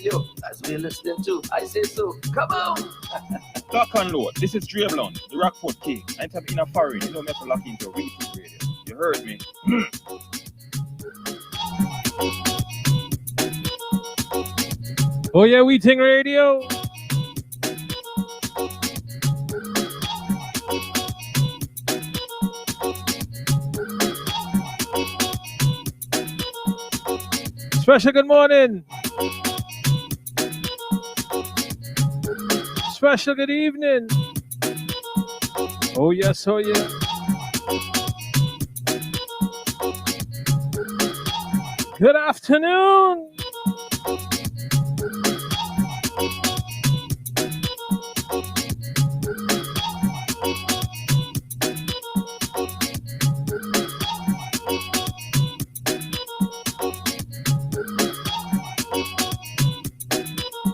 Radio. That's what you're listening to. I say so. Come on. Lock and load. This is Dre Blunt, the Rockford King. Anytime in a foreign, you know me to lock into Ting Radio. You heard me. Oh yeah, we Ting Radio. Special good morning. Special good evening. Oh yes, oh yeah. Good afternoon.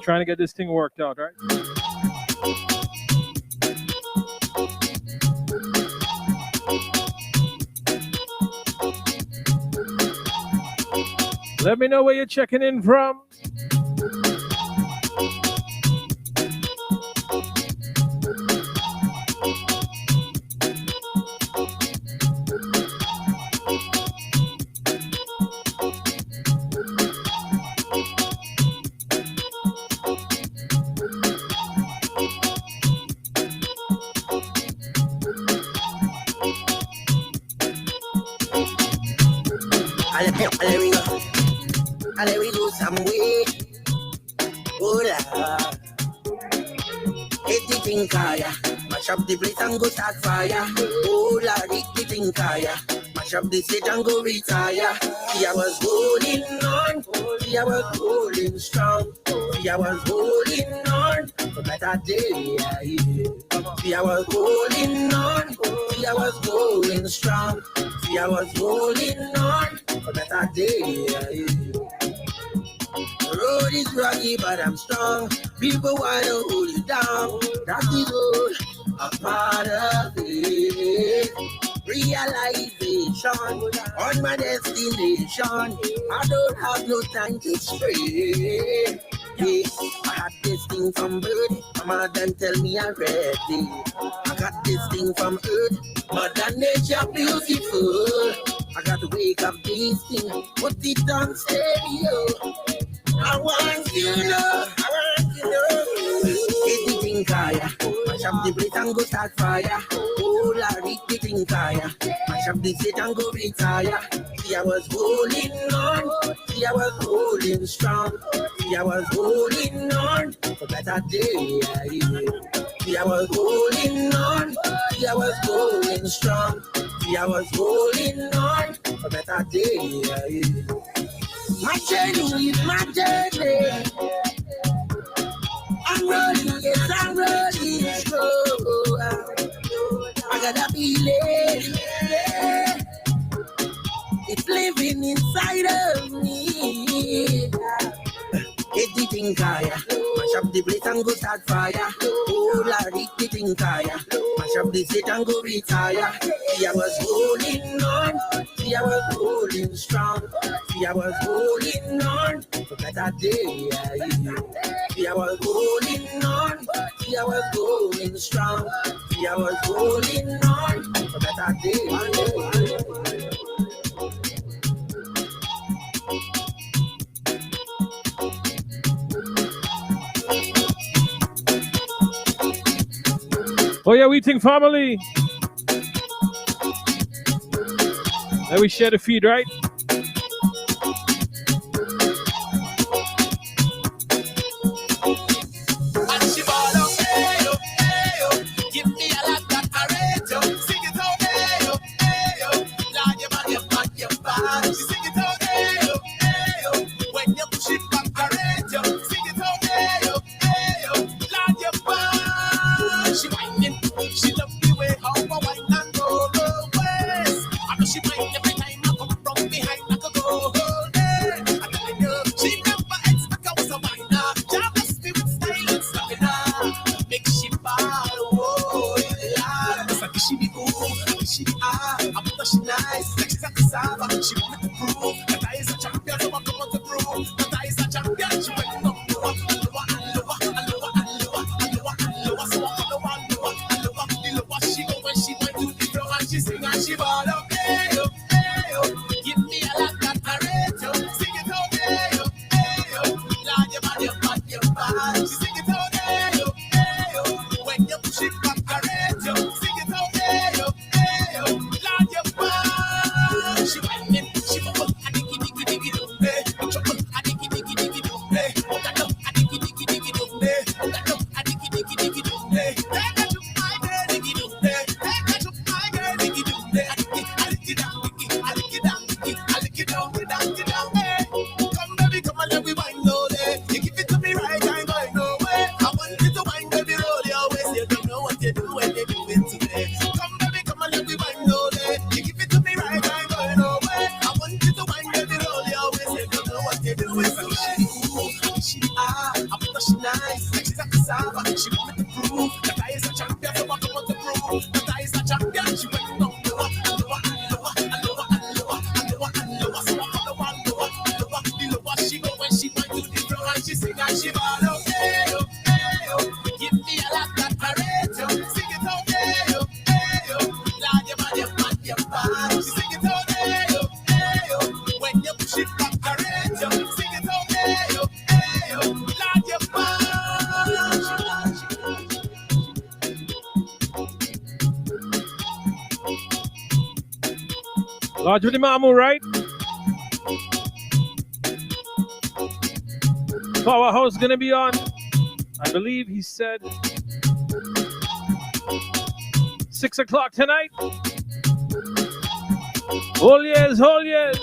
Trying to get this thing worked out, right? Let me know where you're checking in from. And we do some way. Oh la, everything kaya. Mash up the place and go start fire. Oh la, everything kaya. Mash up the stage and go retire. See I was holding on. See I was holding strong. See I was holding on for better day. See I was holding on. See I was going strong. See I was holding on for better day. The road is rocky, but I'm strong. People want to hold you down. That is all a part of it. Realization on my destination. I don't have no time to stray. Hey, I had this thing from birth. Mama done tell me I'm ready. I got this thing from earth. Mother nature beautiful. I got to wake up this thing. Put it on stereo. I want you to know, everything kaya. Mash up the place and go start fire. Oh, Larry, everything kaya. Mash up the stage and go retire. See, I was holding on. See, I was holding strong. See, I was holding on for better day. See, I was holding on. See, I was going strong. See, I was holding on for better day. My journey is my journey. I'm rolling, yes, I'm rolling slow. I gotta be late. It's living inside of me. Everything kaya. Mash up the place and go start fire. Oh, Larry, everything kaya. Mash up the stage and go retire. See, I was holding on. See, I was holding strong. See, I was holding on for better day. See, I was holding on. See, I was going strong. See, I was holding on for better day. Oh yeah, we Ting family. Let we share the feed, right? Lodge with the Mamu, right? Powerhouse gonna be on. I believe he said 6 o'clock tonight. Oh yes, oh yes.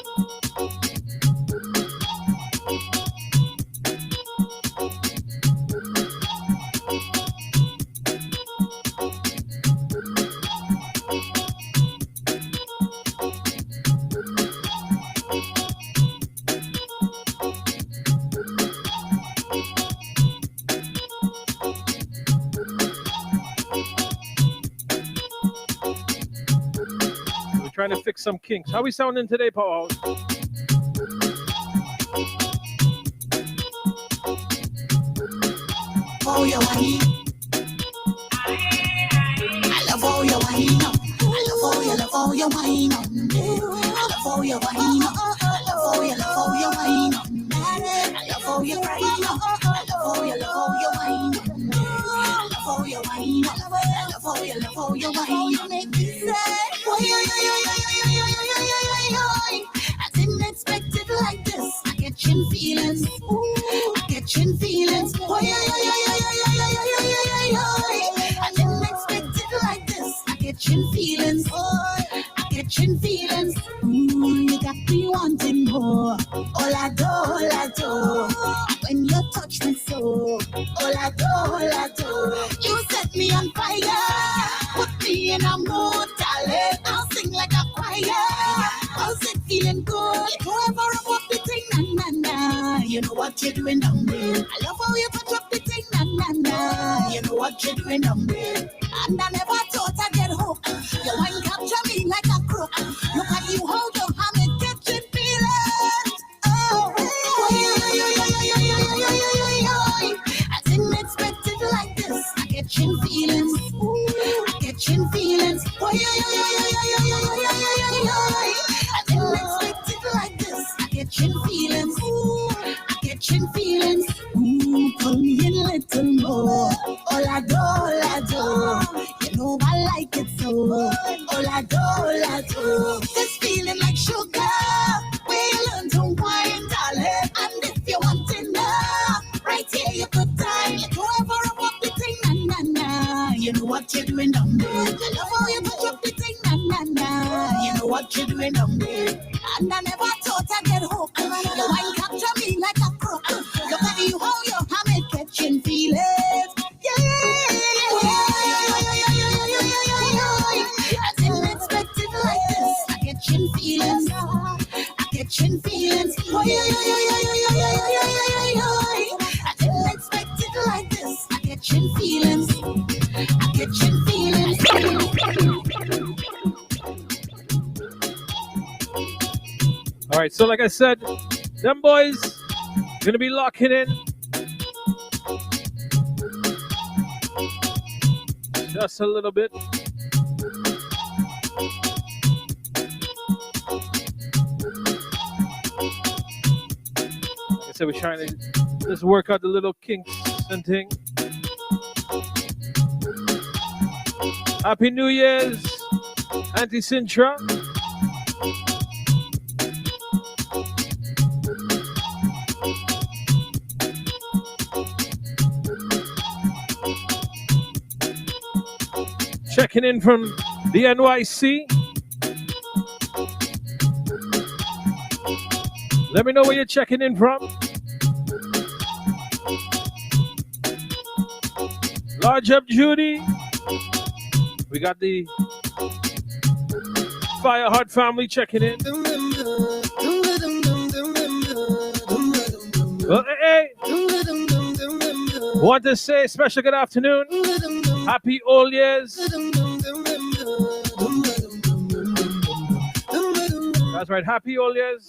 Trying to fix some kinks. How we sounding today, Paul? Oh, you wine. I love all your wine. I love all your wine. I love all your wine. I love all your wine. I love all your wine. I love all your wine. I love all your wine. I love all your wine. You make me say, oh, I didn't expect it like this. I get chin feelings. I get chin feelings. Oh, I didn't expect it like this. I get chin feelings. I get chin feelings. You got me wanting more. All I do. When you touch me so. All I do. You set me on fire. Put me in a mood, darling. I'll sing like a choir. How's it feeling good? Whoever up up the thing, na na na. You know what you're doing down there. I love how you touch up the thing, na na na. You know what you're doing down there. And I never thought I'd get hooked. You wine capture me like a crook. Look at you hold your hand and catch it feelings. Oh, I didn't expect it like this. I get chin feelings. I get chin feelings. I didn't expect it like this. I get chin feelings. I get chin feelings. Pull me in a little more. All I do. You know I like it so. All I do. This feeling like sugar. We learn to wine, darling. And if you want to know, right here you could time. Whoever up the thing, na na na. You know what you're doing down there. I love how you touch up the thing, na na na. You know what you're doing down there. And I never thought I'd get hooked. Your wine capture me like a crook. Look at you how you have me catching feelings. I didn't expect it like this. I get chin feelings. I get chin feelings. I didn't expect it like this. I get chin feelings. I get chin feelings. All right, so like I said, them boys gonna be locking in. Just a little bit. Like I said, we're trying to just work out the little kinks and thing. Happy New Year's, Auntie Sintra. Checking in from the NYC. Let me know where you're checking in from. Large up Judy. We got the Fire Heart family checking in. Well, hey, want to say special good afternoon. Happy old years. That's right, happy old years.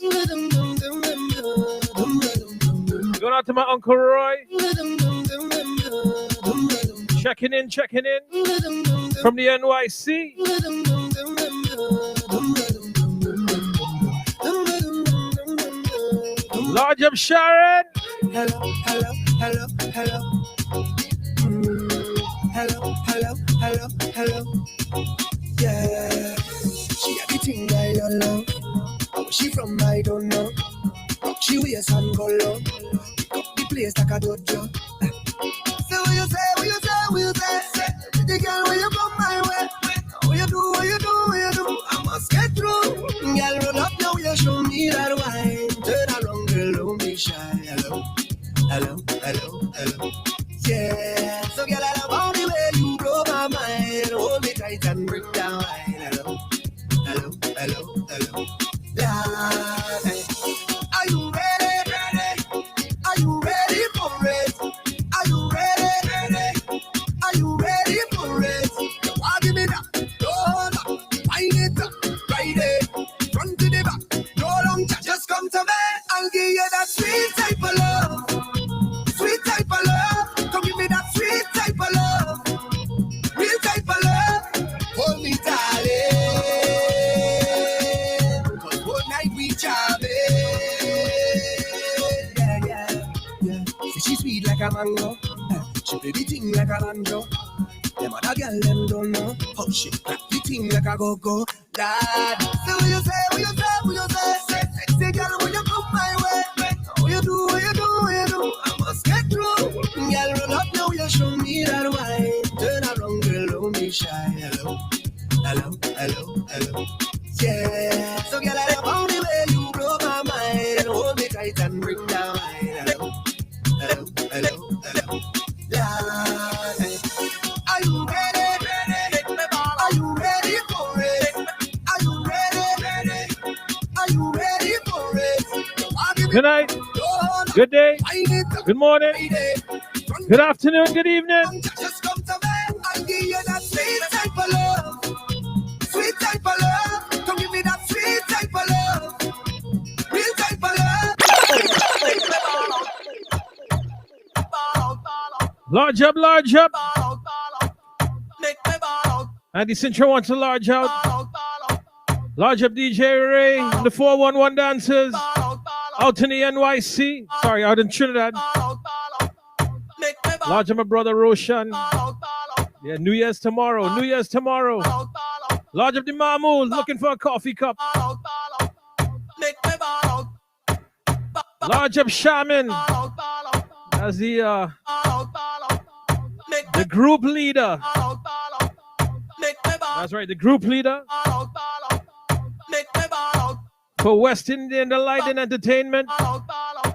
Going out to my Uncle Roy. Checking in from the NYC. Large up Sharon. Hello. Hello. Yeah. She had the thing I don't know. Where she from, I don't know. Rock she wears and go low. Pick up the place like a dojo. So what you say? The girl, when you come my way. What you do? I must get through. Girl, roll up now, you show me that wine. Turn around, girl, don't be shy. Hello. Yeah. So girl, I love all the way you blow my mind. Hold me tight and bring down wine. Hello. Yeah. Are you ready? Are you ready for it? Are you ready? Are you ready for it? You want give me that? Hold up, wind it up, ride it, front to the back. No long chat, just come to me. I'll give you that sweet type of love. Sweet type of love. Come give me that sweet type of love. Real type of love. Hold me, darling. Cause one night we jamming. Yeah. See, she sweet like a mango. She play the thing like a banjo. Them other girl, them don't know how she clap the thing like a go-go. Lad. So what you say? Sexy girl, when you come my way. What you do? I must get through. Girl, roll up now, you show me that wine. Turn around, girl, don't be shy. Hello. Yeah. So girl, I love the way you blow my mind. Hold me tight and bring down wine. Hello. Yeah. Are you ready? Are you ready for it? Are you ready for it? Good night. Good day. Good morning. Good afternoon. Good evening. Just come to me. I'll give you that sweet type of love. Sweet type of love. Come give me that sweet type of love. Real type of love. Large up. Andy Sintra wants to large out. Large up DJ Ray, the 411 dancers. Out in the NYC. Sorry, out in Trinidad. Large up my brother Roshan. Yeah, New Year's tomorrow. Large up the Mamu, looking for a coffee cup. Large up Shaman. As the group leader. That's right, the group leader for West Indian Delight and Entertainment. I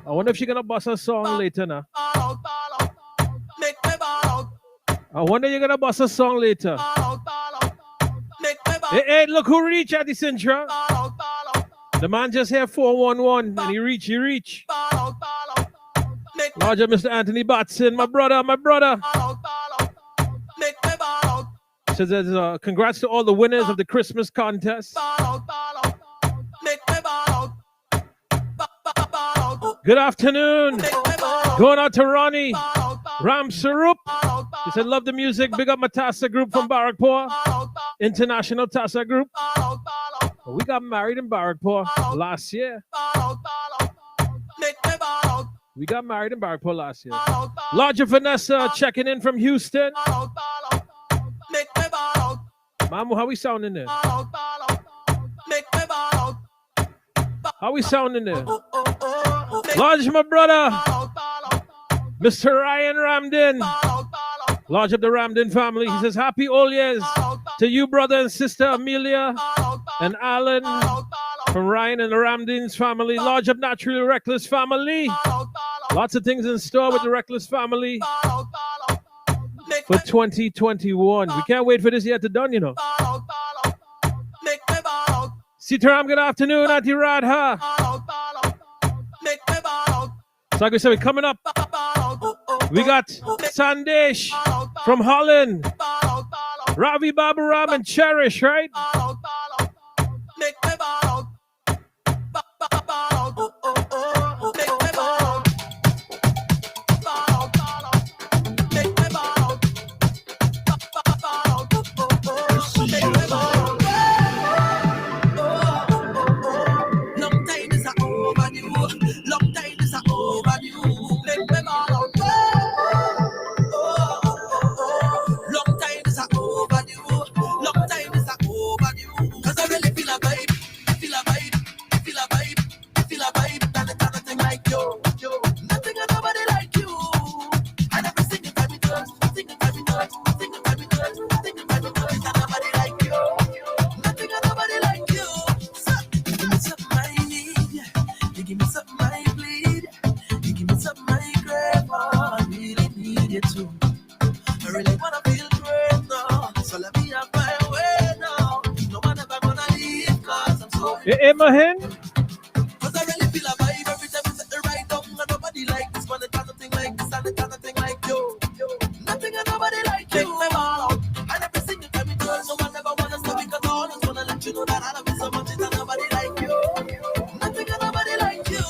wonder if she's gonna bust a song later now. I wonder you're gonna bust a song later. Hey, look who reached at the Sintra. The man just here 411 and he reach. Larger Mr. Anthony Batson, my brother. Says congrats to all the winners of the Christmas contest. Good afternoon. Going out to Ronnie Ram Sarup. He said, love the music. Big up my Tassa group from Barrackpore. International Tassa group. We got married in Barrackpore last year. Larger Vanessa checking in from Houston. Mamu, how we sounding there? How we sounding there? Large my brother, Mr. Ryan Ramden. Large of the Ramden family. He says, happy old years. To you, brother and sister Amelia and Alan from Ryan and the Ramdins family. Lodge Up Naturally Reckless family. Lots of things in store with the Reckless family for 2021. We can't wait for this year to done, you know. Sitaram, good afternoon, Auntie Radha. So like we said, we're coming up. We got Sandesh from Holland. Ravi Baburam and Cherish, right? Mahin? Cause I really feel a vibe every time you set the right down. And nobody like this one, and nothing like this, and nothing like you. Nothing and nobody like you. And every single time you do it, no one ever wanna stop because I always wanna let you know that I love you so much, and nobody like you. Nothing and nobody like you.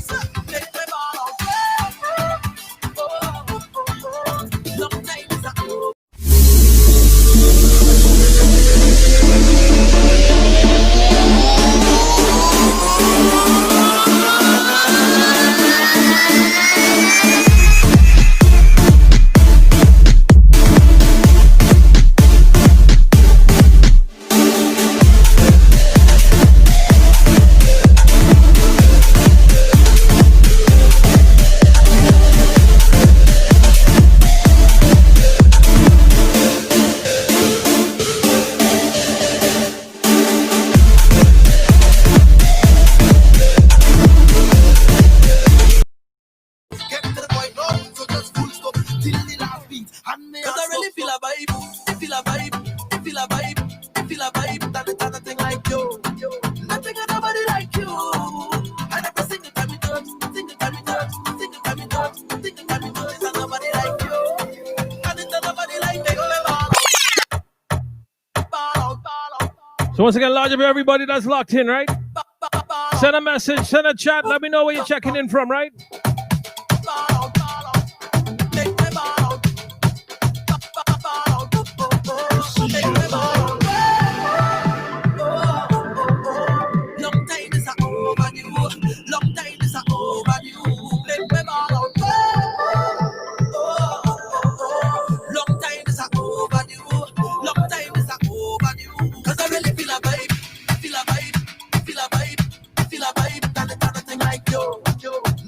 So, take me ball. Long time is a So once again, large up everybody that's locked in, right? Send a message, send a chat, let me know where you're checking in from, right?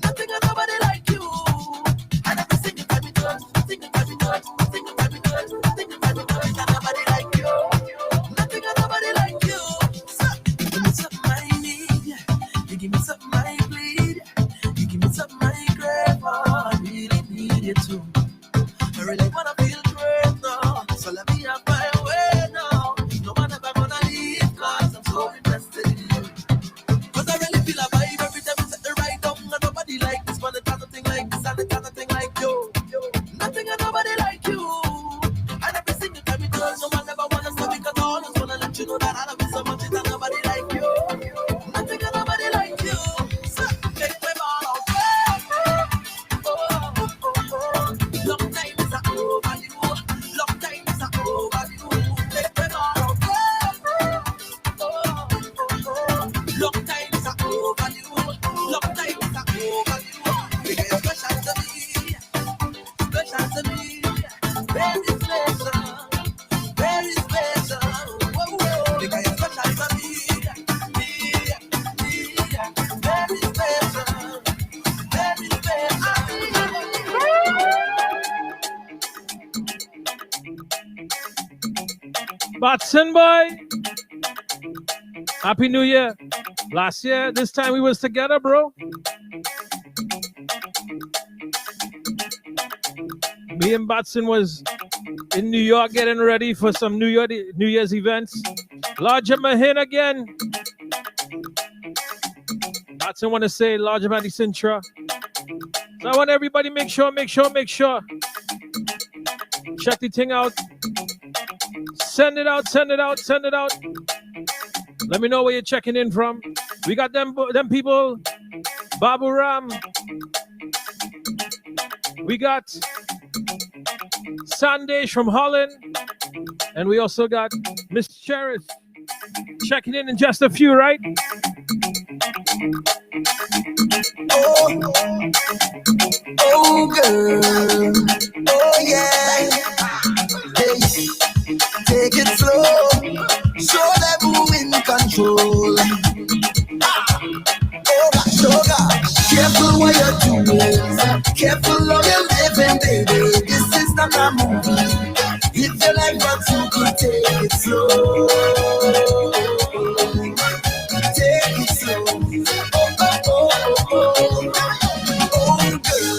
Nothing Batson boy. Happy New Year. Last year, this time we was together, bro. Me and Batson was in New York getting ready for some New Year's events. Larger Mahin again. Batson want to say Larger Mandy Sintra. So I want everybody make sure. Check the thing out. Send it out. Let me know where you're checking in from. We got them people. Babu Ram. We got Sandesh from Holland. And we also got Miss Cherish checking in just a few, right? Oh girl, oh yeah. Hey, take it slow, show them who in control. Oh gosh, careful what you're doing, careful how you're living, baby. This is not a movie. If you like what you could take it slow. Take it slow. Oh, girl,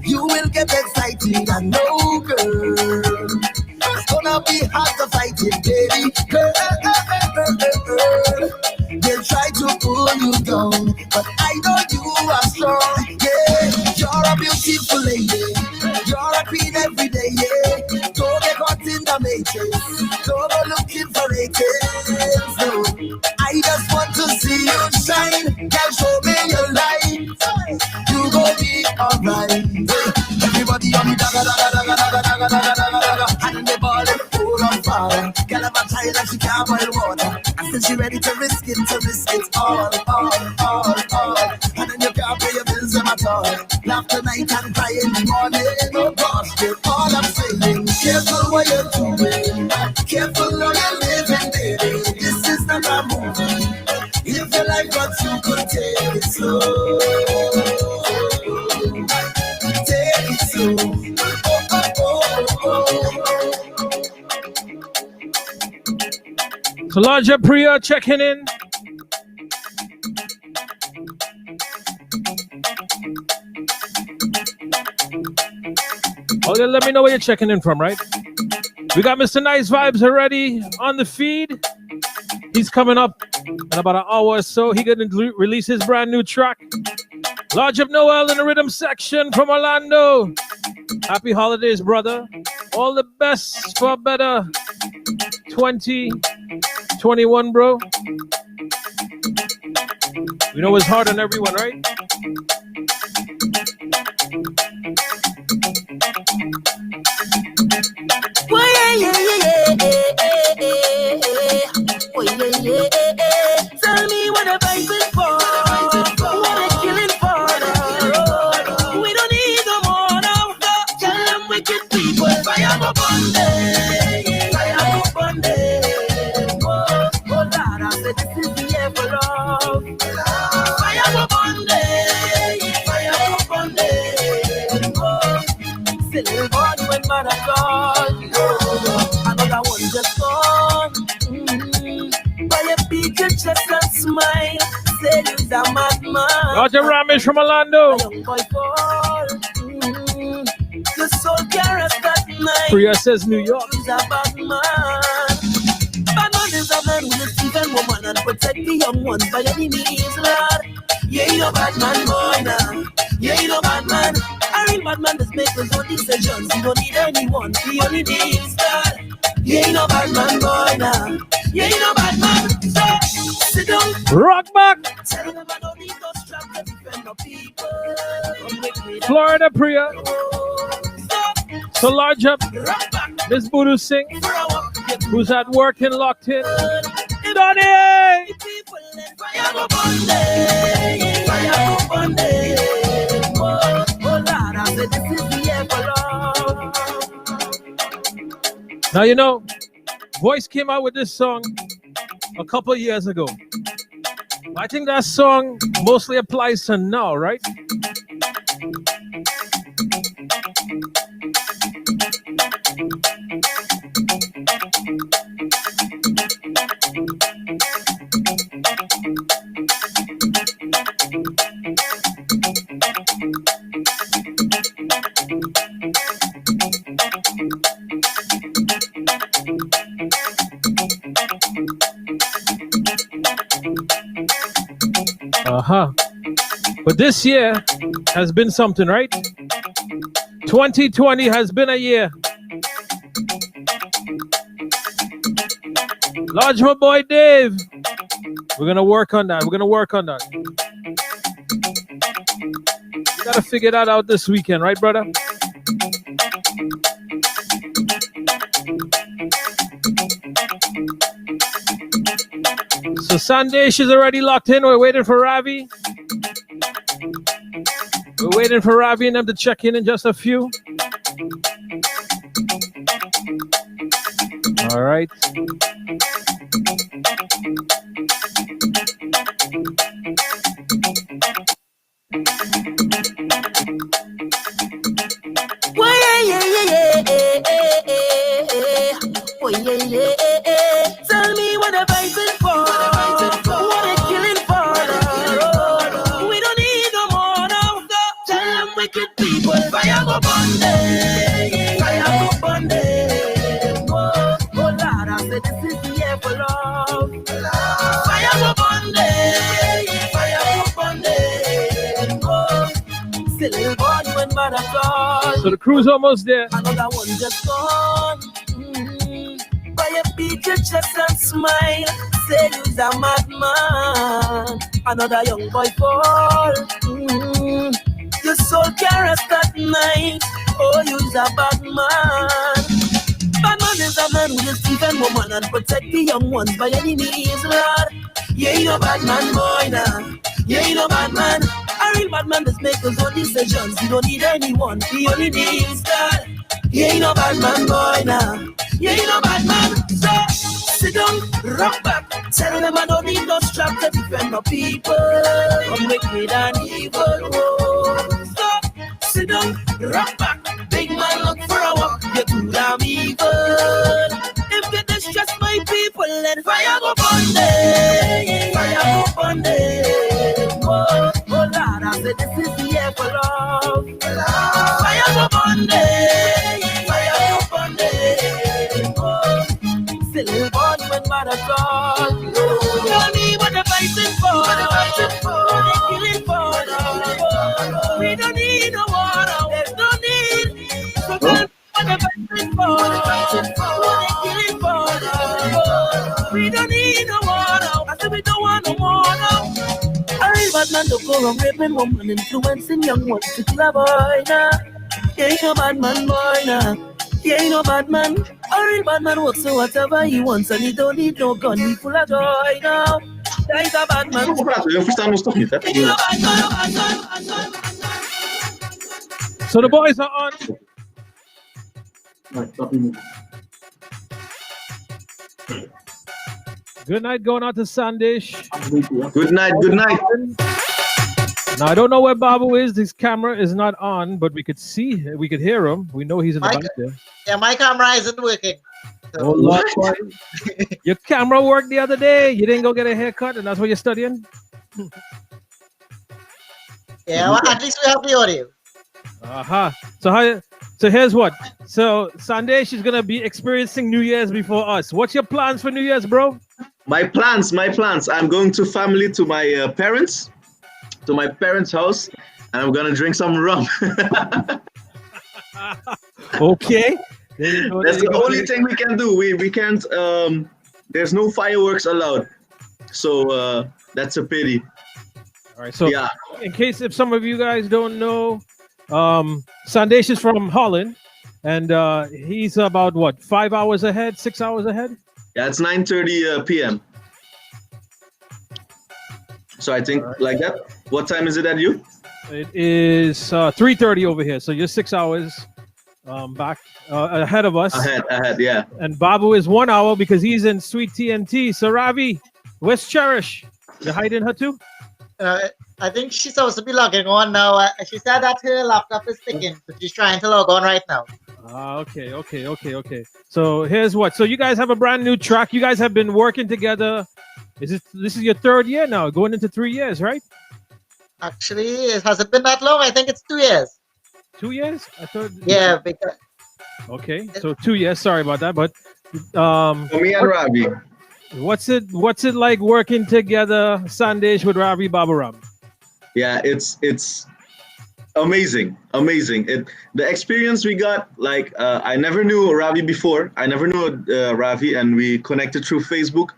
you will get excited. I know, girl, it's gonna be hard to fight it, baby. Girl, they'll try to pull you down, but I know you are strong. Yeah, you're a beautiful lady. You're a queen every day. Yeah, don't get caught in the matrix. Don't go looking for it. No, I just want to see you shine. Girl, show me your light. You gon' be alright. Everybody on the daga, and the ball is full of fire. Girl, have a child and she can't boil water. I said she ready to risk it all. And then you can't pay your bills at all. Laugh tonight and cry in the morning. Oh gosh, that's all I'm saying. Careful what you're doing. Careful how you're living, baby. This is not a movie. If you like what you could take it slow. Take it slow. So Larger Priya checking in. Okay, let me know where you're checking in from, right? We got Mr. Nice Vibes already on the feed. He's coming up in about an hour or so. He gonna release his brand new track. Large Up Noel in the rhythm section from Orlando. Happy holidays, brother. All the best for better 2021, bro. You know it's hard on everyone, right? Tell me what the vibe is for. What a killing for. We don't need no more now. Tell them wicked people. Fire up on them. Fire up on them. Oh Lord, I said this is the year for love. Fire up on them. Fire up on them. Oh, still born when mother gone. Another one just gone. By a beat your chest and smile. Say you's a madman. Roger Ramesh from Orlando. Young boy fall. The soul carries that night. Priya says New York. He's a bad man. Bad man is a man with a Stephen woman and protect the young ones by any means, Lord. Yeah, you know bad man, boy, now. Yeah, you know bad man. A real bad man just make his own decisions. He don't need anyone. He only needs God. Yeah, you know bad man, boy, now. Yeah, you know bad man. So, sit down. Rock back. Tell them I don't need no strap to defend the people. Florida Priya. So Large Up. Miss Voodoo Singh. Who's at work and locked in. Donnie! Fire up on them. Fire up on them. Oh Lord, I said this is the year for love. Now, you know, Voice came out with this song a couple of years ago. I think that song mostly applies to now, right? But this year has been something, right? 2020 has been a year. Lodge my boy Dave. We're gonna work on that. We gotta figure that out this weekend, right, brother? So Sunday, she's already locked in. We're waiting for Ravi. We're waiting for Ravi and them to check in just a few. All right. Tell me what they're fighting for. What they're killing for. We don't need no more now. Tell them wicked people, fire go Bundy. Fire go Bundy. Oh Lord, I said this is the year for love. Fire go Bundy. Fire go Bundy. Oh, still little boy when mother gone. So the crew's almost there. Another one just gone. By a beat your chest and smile. Say you's a madman. Another young boy fall. Your soul can rest at night. Oh, you's a bad man. Bad man is a man who is even woman and protect the young ones by any means, Lord. You ain't no bad man, boy, nah. You ain't no bad man. A real bad man just make his own decisions. You don't need anyone. He only needs God. You ain't no bad man, boy, nah. You ain't no bad man. So sit down, rock back. Tell them I don't need no strap to defend my people. I'm wicked and evil. Whoa. So sit down, rock back. Big man, look for a walk. You're too damn evil. If you distress my people, then fire go Bundy. Fire go Bundy. Oh Lord, I said this is the year for love. Fire go Bundy. Fire go Bundy. Still little boy when mother gone. Tell me what they're fighting for. What they're killing for. We don't need no water. There's no need. So tell me what they're fighting for. What they're killing for. We don't need no water. I said we don't want no more now. A real bad man don't go around raping women, influencing young ones to kill a boy now. You ain't no bad man, boy now. He ain't no bad man. A real bad man works so whatever he wants and he don't need no gun. He full of joy now. That is a bad man. So the boys are on. Good night going out to Sandish. Good night. Now I don't know where Babu is. His camera is not on, but we could hear him. We know he's in the back there. Yeah, my camera isn't working. So. Oh Lord, your camera worked the other day. You didn't go get a haircut, and that's what you're studying. Yeah, well, at least we have the audio. So here's what. So Sunday she's gonna be experiencing New Year's before us. What's your plans for New Year's, bro? My plans. I'm going to my parents' house, and I'm gonna drink some rum. Okay. That's the only thing we can do. We can't. There's no fireworks allowed, so that's a pity. All right. So yeah. In case if some of you guys don't know, Sandesh is from Holland, and he's about what 6 hours ahead. Yeah, it's 9:30 p.m. So I think like that. What time is it at you? It is 3:30 over here. So you're 6 hours back ahead of us. Ahead, yeah. And Babu is 1 hour because he's in Sweet TNT. So Ravi, where's Cherish? You're hiding her too? I think she's supposed to be logging on now. She said that her laptop is sticking, but she's trying to log on right now. Okay. So here's what. So you guys have a brand new track. You guys have been working together. This is your third year now, going into 3 years, right? Actually, it hasn't been that long. I think it's 2 years. 2 years? I thought. Yeah, because. Okay, so 2 years. Sorry about that, but for me and Ravi. What's it like working together, Sandesh, with Ravi Baburam? yeah, it's amazing, amazing. The experience we got, like I never knew Ravi before. I never knew Ravi, and we connected through Facebook,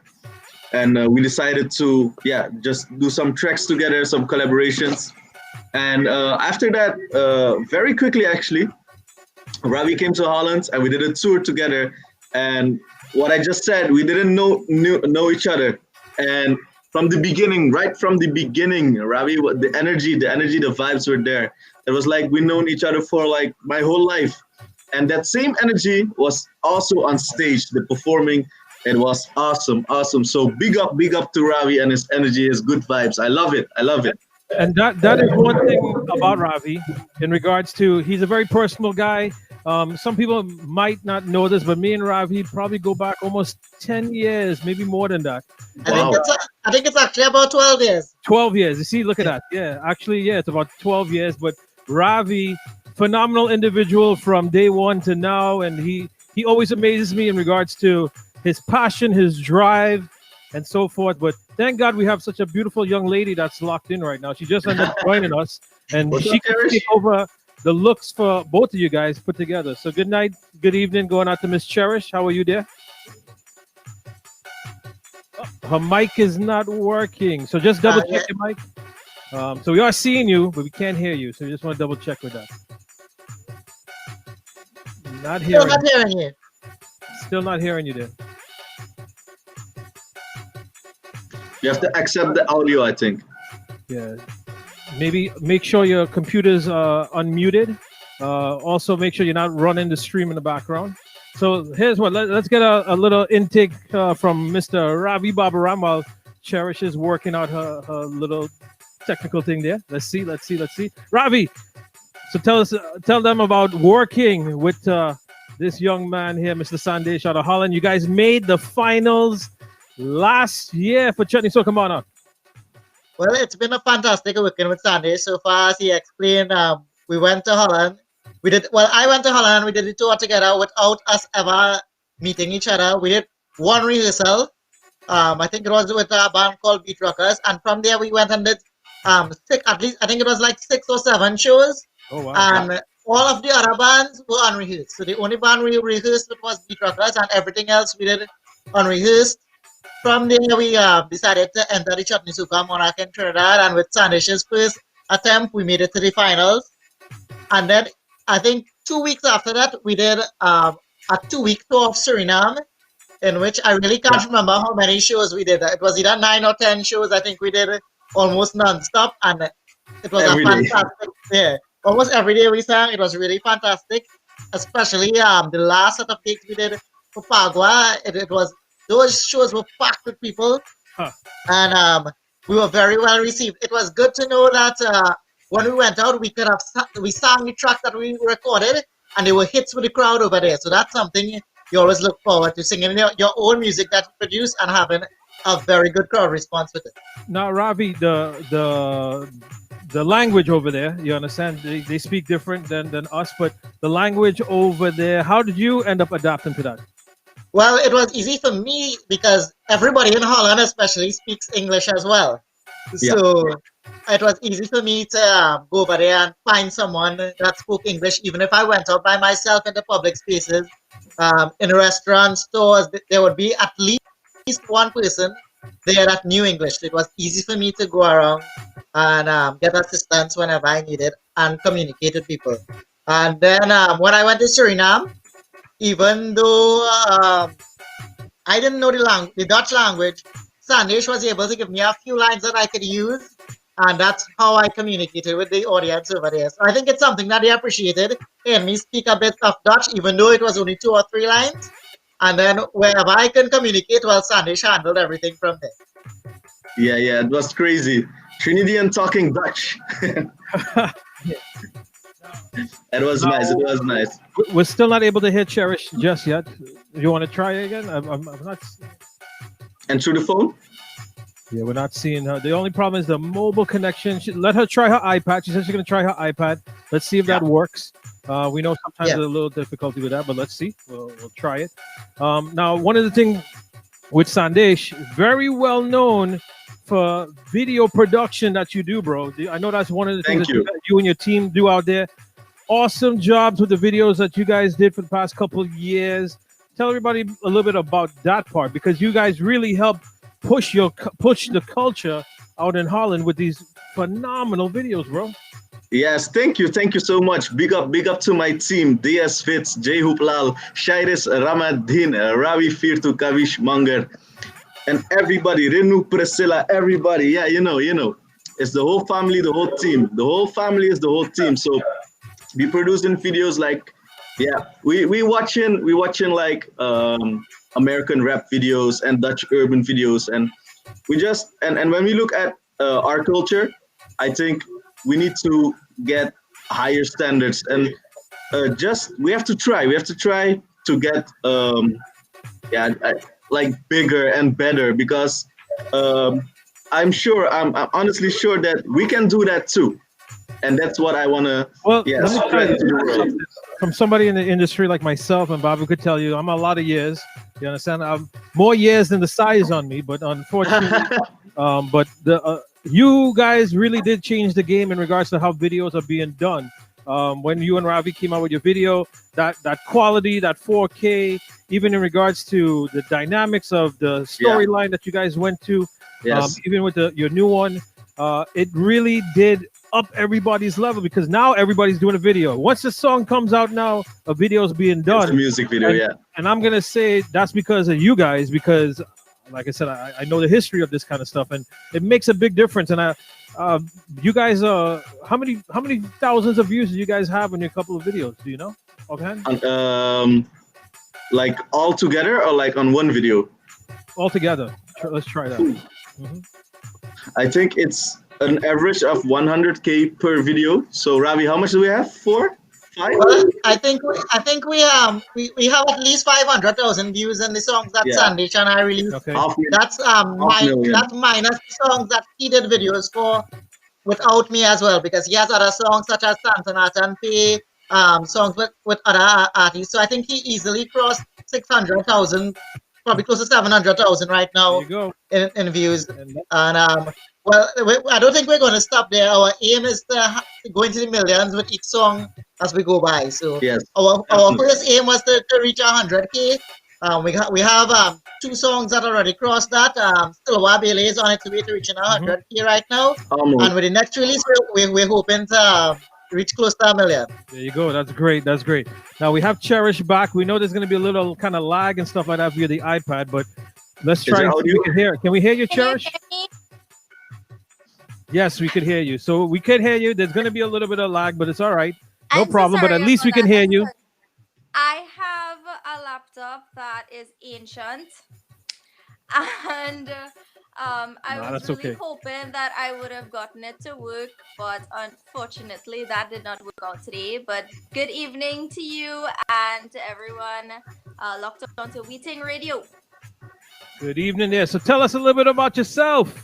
and we decided to just do some tracks together, some collaborations, and after that, very quickly actually, Ravi came to Holland and we did a tour together. And what I just said, we didn't know each other. And from the beginning, right from the beginning, Ravi, the energy, the vibes were there. It was like we known each other for like my whole life. And that same energy was also on stage, the performing. It was awesome, awesome. So big up to Ravi and his energy, his good vibes. I love it. I love it. And that is one thing about Ravi in regards to he's a very personal guy. Some people might not know this, but me and Ravi probably go back almost 10 years, maybe more than that. Wow. I think it's actually about 12 years. 12 years. You see, look at that. Yeah, actually, yeah, it's about 12 years. But Ravi, phenomenal individual from day one to now. And he always amazes me in regards to his passion, his drive, and so forth. But thank God we have such a beautiful young lady that's locked in right now. She just ended up joining us, and she can take over the looks for both of you guys put together. So good night, good evening, going out to Miss Cherish. How are you there? Oh, her mic is not working, so just double check your mic. So we are seeing you, but we can't hear you. So we just want to double check with that. Still not hearing you. Still not hearing you there. You have to accept the audio, I think. Yeah. Maybe make sure your computer's unmuted. Also, make sure you're not running the stream in the background. So here's what. Let's get a little intake from Mr. Ravi Babaram while Cherish is working out her little technical thing there. Let's see. Ravi, so tell them about working with this young man here, Mr. Sandesh out of Holland. You guys made the finals last year for Chutney, so come on up. Well, it's been a fantastic weekend with Sandesh. So far, as he explained, we went to Holland. I went to Holland and we did the tour together without us ever meeting each other. We did one rehearsal. I think it was with a band called Beat Rockers. And from there, we went and did at least, I think it was like 6 or 7 shows. Oh, wow. And all of the other bands were unrehearsed. So the only band we rehearsed with was Beat Rockers, and everything else we did unrehearsed. From there, we decided to enter the Chutney Super Monarch in Trinidad, and with Sandesh's first attempt, we made it to the finals. And then, I think 2 weeks after that, we did a 2-week tour of Suriname, in which I really can't remember how many shows we did. It was either 9 or 10 shows. I think we did almost non-stop, and it was a fantastic day. Almost every day we sang. It was really fantastic, especially the last set of gigs we did for Pagua. Those shows were packed with people, and we were very well received. It was good to know that when we went out, we sang the track that we recorded, and they were hits with the crowd over there. So that's something you always look forward to, singing your own music that you produce and having a very good crowd response with it. Now, Ravi, the language over there, you understand, they speak different than us, but the language over there, how did you end up adapting to that? Well, it was easy for me because everybody in Holland especially speaks English as well. Yeah. So it was easy for me to go over there and find someone that spoke English, even if I went out by myself in the public spaces, in restaurants, stores. There would be at least one person there that knew English. It was easy for me to go around and get assistance whenever I needed and communicate with people. And then when I went to Suriname, even though I didn't know the Dutch language, Sandesh was able to give me a few lines that I could use, and that's how I communicated with the audience over there. So I think it's something that they appreciated, hearing me speak a bit of Dutch, even though it was only 2 or 3 lines. And then wherever I can communicate, well, Sandesh handled everything from there. Yeah, it was crazy. Trinidadian talking Dutch. It was nice. We're still not able to hear Cherish just yet. You want to try again? I'm not. And through the phone? Yeah, we're not seeing her. The only problem is the mobile connection. Let her try her iPad. She said she's going to try her iPad. Let's see if that works. We know sometimes there's a little difficulty with that, but let's see. We'll try it. Now, one of the things with Sandesh, very well known for video production that you do, bro. I know that's one of the things Thank you. that you and your team do out there. Awesome jobs with the videos that you guys did for the past couple of years. Tell everybody a little bit about that part, because you guys really help push the culture out in Holland with these phenomenal videos, bro. Yes, thank you so much. Big up to my team: DS Fitz, Jay Huplal, Shairis Ramadhin, Ravi Firtu, Kavish Manger, and everybody, Renu Priscilla, everybody. Yeah, you know, it's the whole family, the whole team. The whole family is the whole team. So we producing videos like, yeah, we watching like American rap videos and Dutch urban videos, and we just and when we look at our culture, I think we need to get higher standards, and we have to try to get like bigger and better, because I'm honestly sure that we can do that too, and that's what I want to Well, let me tell spread to the you, world. from somebody in the industry like myself, and Bobby could tell you, I'm a lot of years. You understand? I'm more years than the size on me, but unfortunately, but you guys really did change the game in regards to how videos are being done. When you and Ravi came out with your video, that quality, that 4K, even in regards to the dynamics of the storyline that you guys went to, Yes. even with your new one, it really did up everybody's level, because now everybody's doing a video. Once the song comes out, now a video is being It's a done. music video, And, yeah. and I'm gonna say that's because of you guys, because like I said, I know the history of this kind of stuff, and it makes a big difference. And you guys, how many thousands of views do you guys have in your couple of videos? Do you know? Okay, Like all together or like on one video? all together. Let's try that. Mhm. I think it's an average of 100K per video. So Ravi, how much do we have? 4, 5? Well, I think we have at least 500,000 views in the songs that Yeah. Sandwich and I released. Okay. Half million. That's million. that's minus the songs that he did videos for without me as well, because he has other songs such as Santanata and Pay, songs with other artists. So I think he easily crossed 600,000, probably close to 700,000 right There now you go. in views. And And well, I don't think we're going to stop there. Our aim is to go into the millions with each song as we go by. So Yes. our Definitely. first aim was to reach 100K. We have 2 songs that already crossed that. Still Wabele is on its way to reaching 100K right now. Almost. And with the next release, we're hoping to reach close to 1 million. there you go. That's great. That's great. Now we have Cherish back. We know there's going to be a little kind of lag and stuff like that via the iPad, but let's try it and see if we audio? can hear it. Can we hear you, Cherish? Yes, we could hear you. So we could hear you. There's going to be a little bit of lag, but it's all right. No I'm so problem. But sorry at least we about can that. hear you. I have a laptop that is ancient, and I Nah, was that's really okay. hoping that I would have gotten it to work, but unfortunately that did not work out today. But good evening to you and to everyone locked on to Ting Radio. Good evening there. So tell us a little bit about yourself.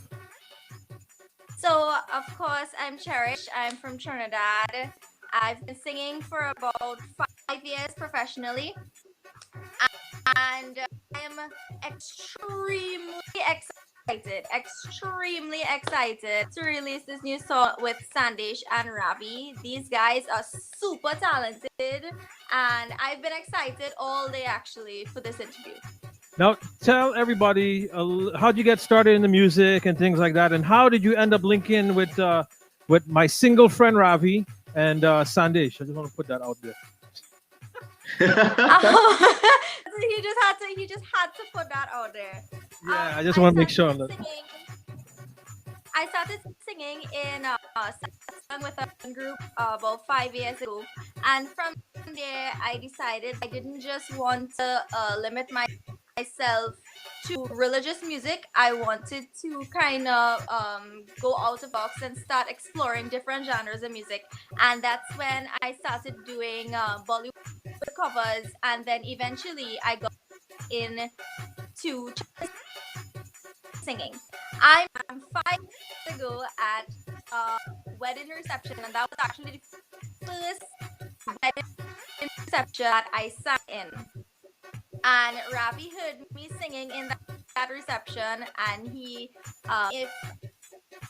So, of course, I'm Cherish. I'm from Trinidad. I've been singing for about 5 years professionally. And I'm extremely excited to release this new song with Sandesh and Ravi. These guys are super talented, and I've been excited all day actually for this interview. Now tell everybody how'd you get started in the music and things like that, and how did you end up linking with my single friend Ravi and Sandesh? I just want to put that out there. He just had to put that out there. Yeah, I just want to make sure. I started singing in with a group about 5 years ago, and from there I decided I didn't just want to limit myself to religious music. I wanted to kind of go out of the box and start exploring different genres of music, and that's when I started doing Bollywood covers, and then eventually I got into singing. I'm 5 years ago at wedding reception, and that was actually the first wedding reception that I sang in. And Ravi heard me singing in that at reception, and he if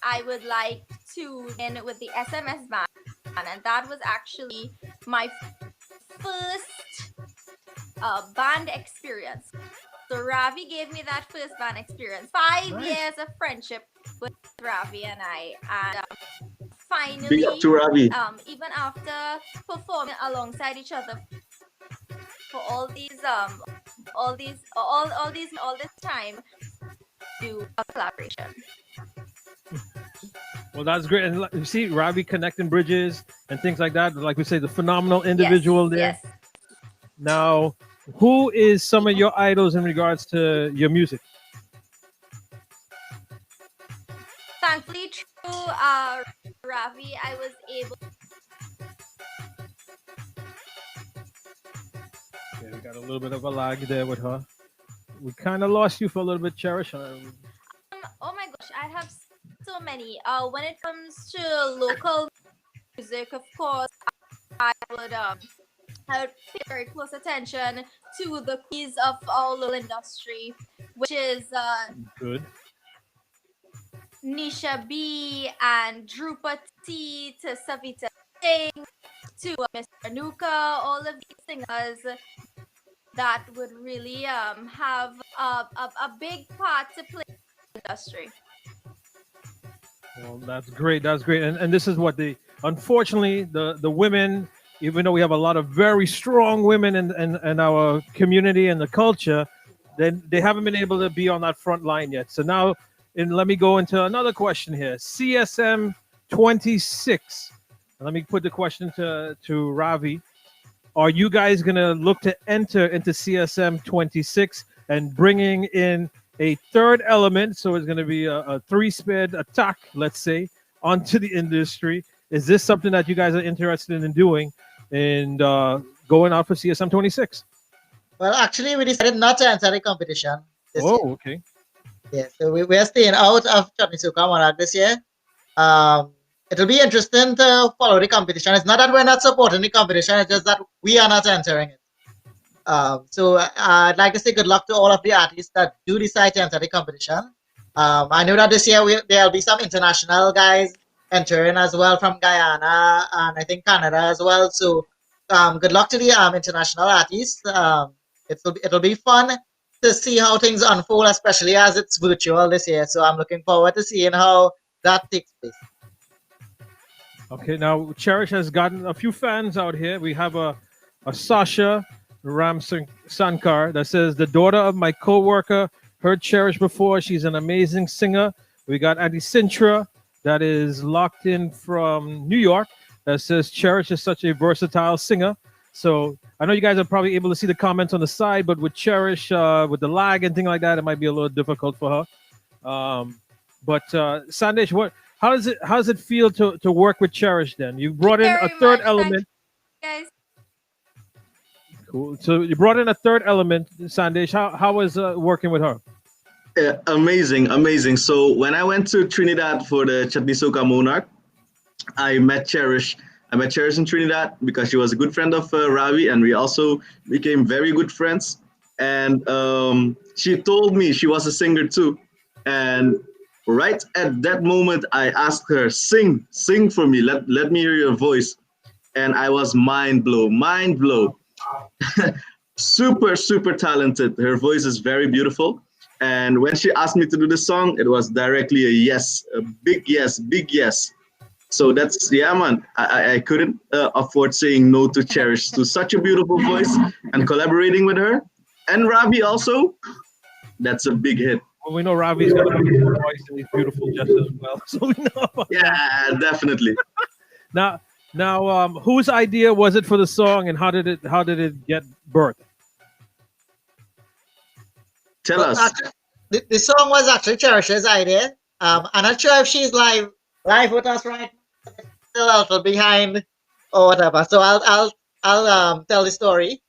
I would like to in with the SMS band, and that was actually my first band experience. So Ravi gave me that first band experience. 5 years of friendship with Ravi and I, and Big up finally, to Ravi. even after performing alongside each other for all this time, do a collaboration. Well, that's great. And you see, Ravi connecting bridges and things like that. Like we say, the phenomenal individual there. Yes. Now, who is some of your idols in regards to your music? Thankfully, through Ravi, I was able. Okay, we got a little bit of a lag there with her. We kind of lost you for a little bit, Cherish. Oh my gosh, I have so many. When it comes to local music, of course, I would pay very close attention to the keys of our local industry, which is Good. Nisha B and Drupa T to Savita Singh to Mr. Nuka, all of these singers that would really have a big part to play in the industry. Well, that's great. That's great. And this is what unfortunately, the women, even though we have a lot of very strong women in our community and the culture, then they haven't been able to be on that front line yet. So now, let me go into another question here. CSM 26. Let me put the question to Ravi. Are you guys going to look to enter into CSM 26 and bringing in a third element? So it's going to be a three-speed attack, let's say, onto the industry. Is this something that you guys are interested in doing and going out for CSM 26? Well, actually, we decided not to enter the competition this year. Okay. Yeah, so we're staying out of Chutney Suka Monarch this year. It'll be interesting to follow the competition. It's not that we're not supporting the competition, it's just that we are not entering it. So I'd like to say good luck to all of the artists that do decide to enter the competition. I know that this year there'll be some international guys entering as well from Guyana and I think Canada as well. So good luck to the international artists. It'll be fun to see how things unfold, especially as it's virtual this year. So I'm looking forward to seeing how that takes place. Okay, now Cherish has gotten a few fans out here. We have a Sasha Sankar that says, the daughter of my co-worker heard Cherish before. She's an amazing singer. We got Auntie Sintra that is locked in from New York that says Cherish is such a versatile singer. So I know you guys are probably able to see the comments on the side, but with Cherish, with the lag and thing like that, it might be a little difficult for her. But Sandesh, how does it feel to work with Cherish then? You brought in a third element. Guys. Cool. So you brought in a third element, Sandesh. How was working with her? Yeah, amazing. So when I went to Trinidad for the Chutney Soca Monarch, I met Cherish in Trinidad because she was a good friend of Ravi, and we also became very good friends. And she told me she was a singer too. And right at that moment, I asked her, sing for me. Let me hear your voice. And I was mind blown. super talented. Her voice is very beautiful. And when she asked me to do the song, it was directly a yes, a big yes. So that's, yeah, man, I couldn't afford saying no to Cherish, to such a beautiful voice, and collaborating with her. And Ravi also, that's a big hit. Well, we know Ravi's got a beautiful voice and he's beautiful just as well. So we know about that. Definitely. Now, whose idea was it for the song, and how did it get birthed? Tell us. Actually, the song was actually Cherish's idea. I'm not sure if she's live with us right now. Still a little behind or whatever. So I'll tell the story.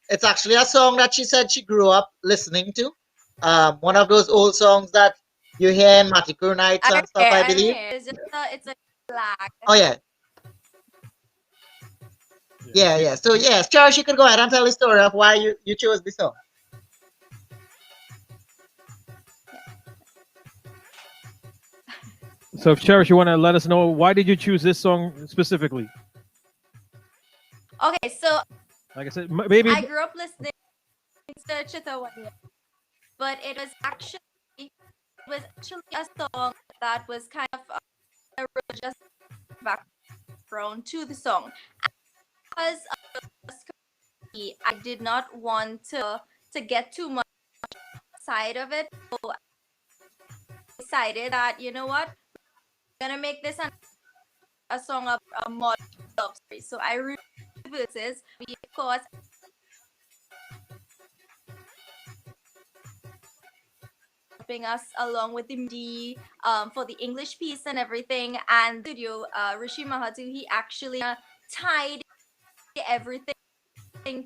It's actually a song that she said she grew up listening to. One of those old songs that you hear in Matty Crew nights and stuff, I believe. It's a flag. Oh yeah. Yeah. So yes, Cherish, you could go ahead and tell the story of why you chose this song. So, Cherish, you want to let us know why did you choose this song specifically? Okay, so Like I said, maybe. I grew up listening to Chita one year, but it was actually a song that was kind of a religious background to the song. Because I did not want to get too much side of it, so I decided that you know what, I'm gonna make this a song of a modern love story. So I read verses. We of course helping us along with the MD for the English piece and everything. And the studio, Rishi Mahatu, he actually tied everything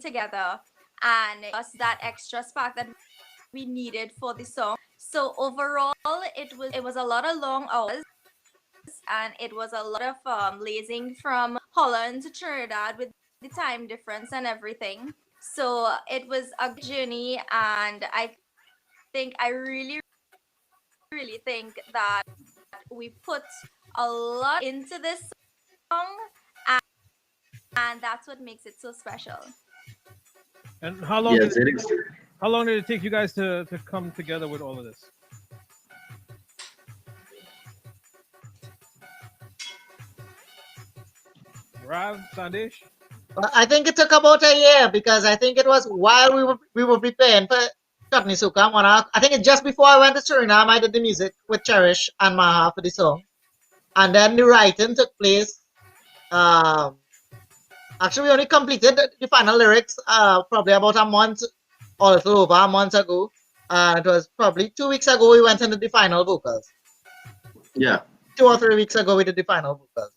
together and gave us that extra spark that we needed for the song. So overall, it was a lot of long hours, and it was a lot of lazing from Holland to Trinidad with the time difference and everything. So it was a good journey, and I really think that we put a lot into this song, and that's what makes it so special. And how long? Yes, it is. How long did it take you guys to come together with all of this? Rav, Sandesh? I think it took about a year because I think it was while we were preparing for Chutney Suka Monarch. I think it's just before I went to Suriname, I did the music with Cherish and Maha for the song. And then the writing took place. Actually, we only completed the final lyrics probably about a month or a little over a month ago. It was probably 2 weeks ago we went into the final vocals. Yeah. 2 or 3 weeks ago we did the final vocals.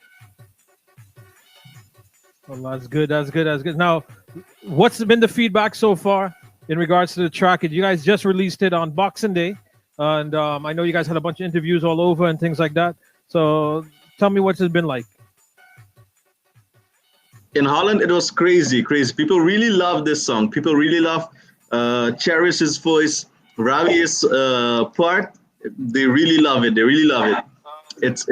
Well, that's good. That's good. That's good. Now, what's been the feedback so far in regards to the track? You guys just released it on Boxing Day, and I know you guys had a bunch of interviews all over and things like that. So, tell me what's it been like. In Holland, it was crazy. People really love this song. People really love Cherish's voice, Ravi's part. They really love it. It's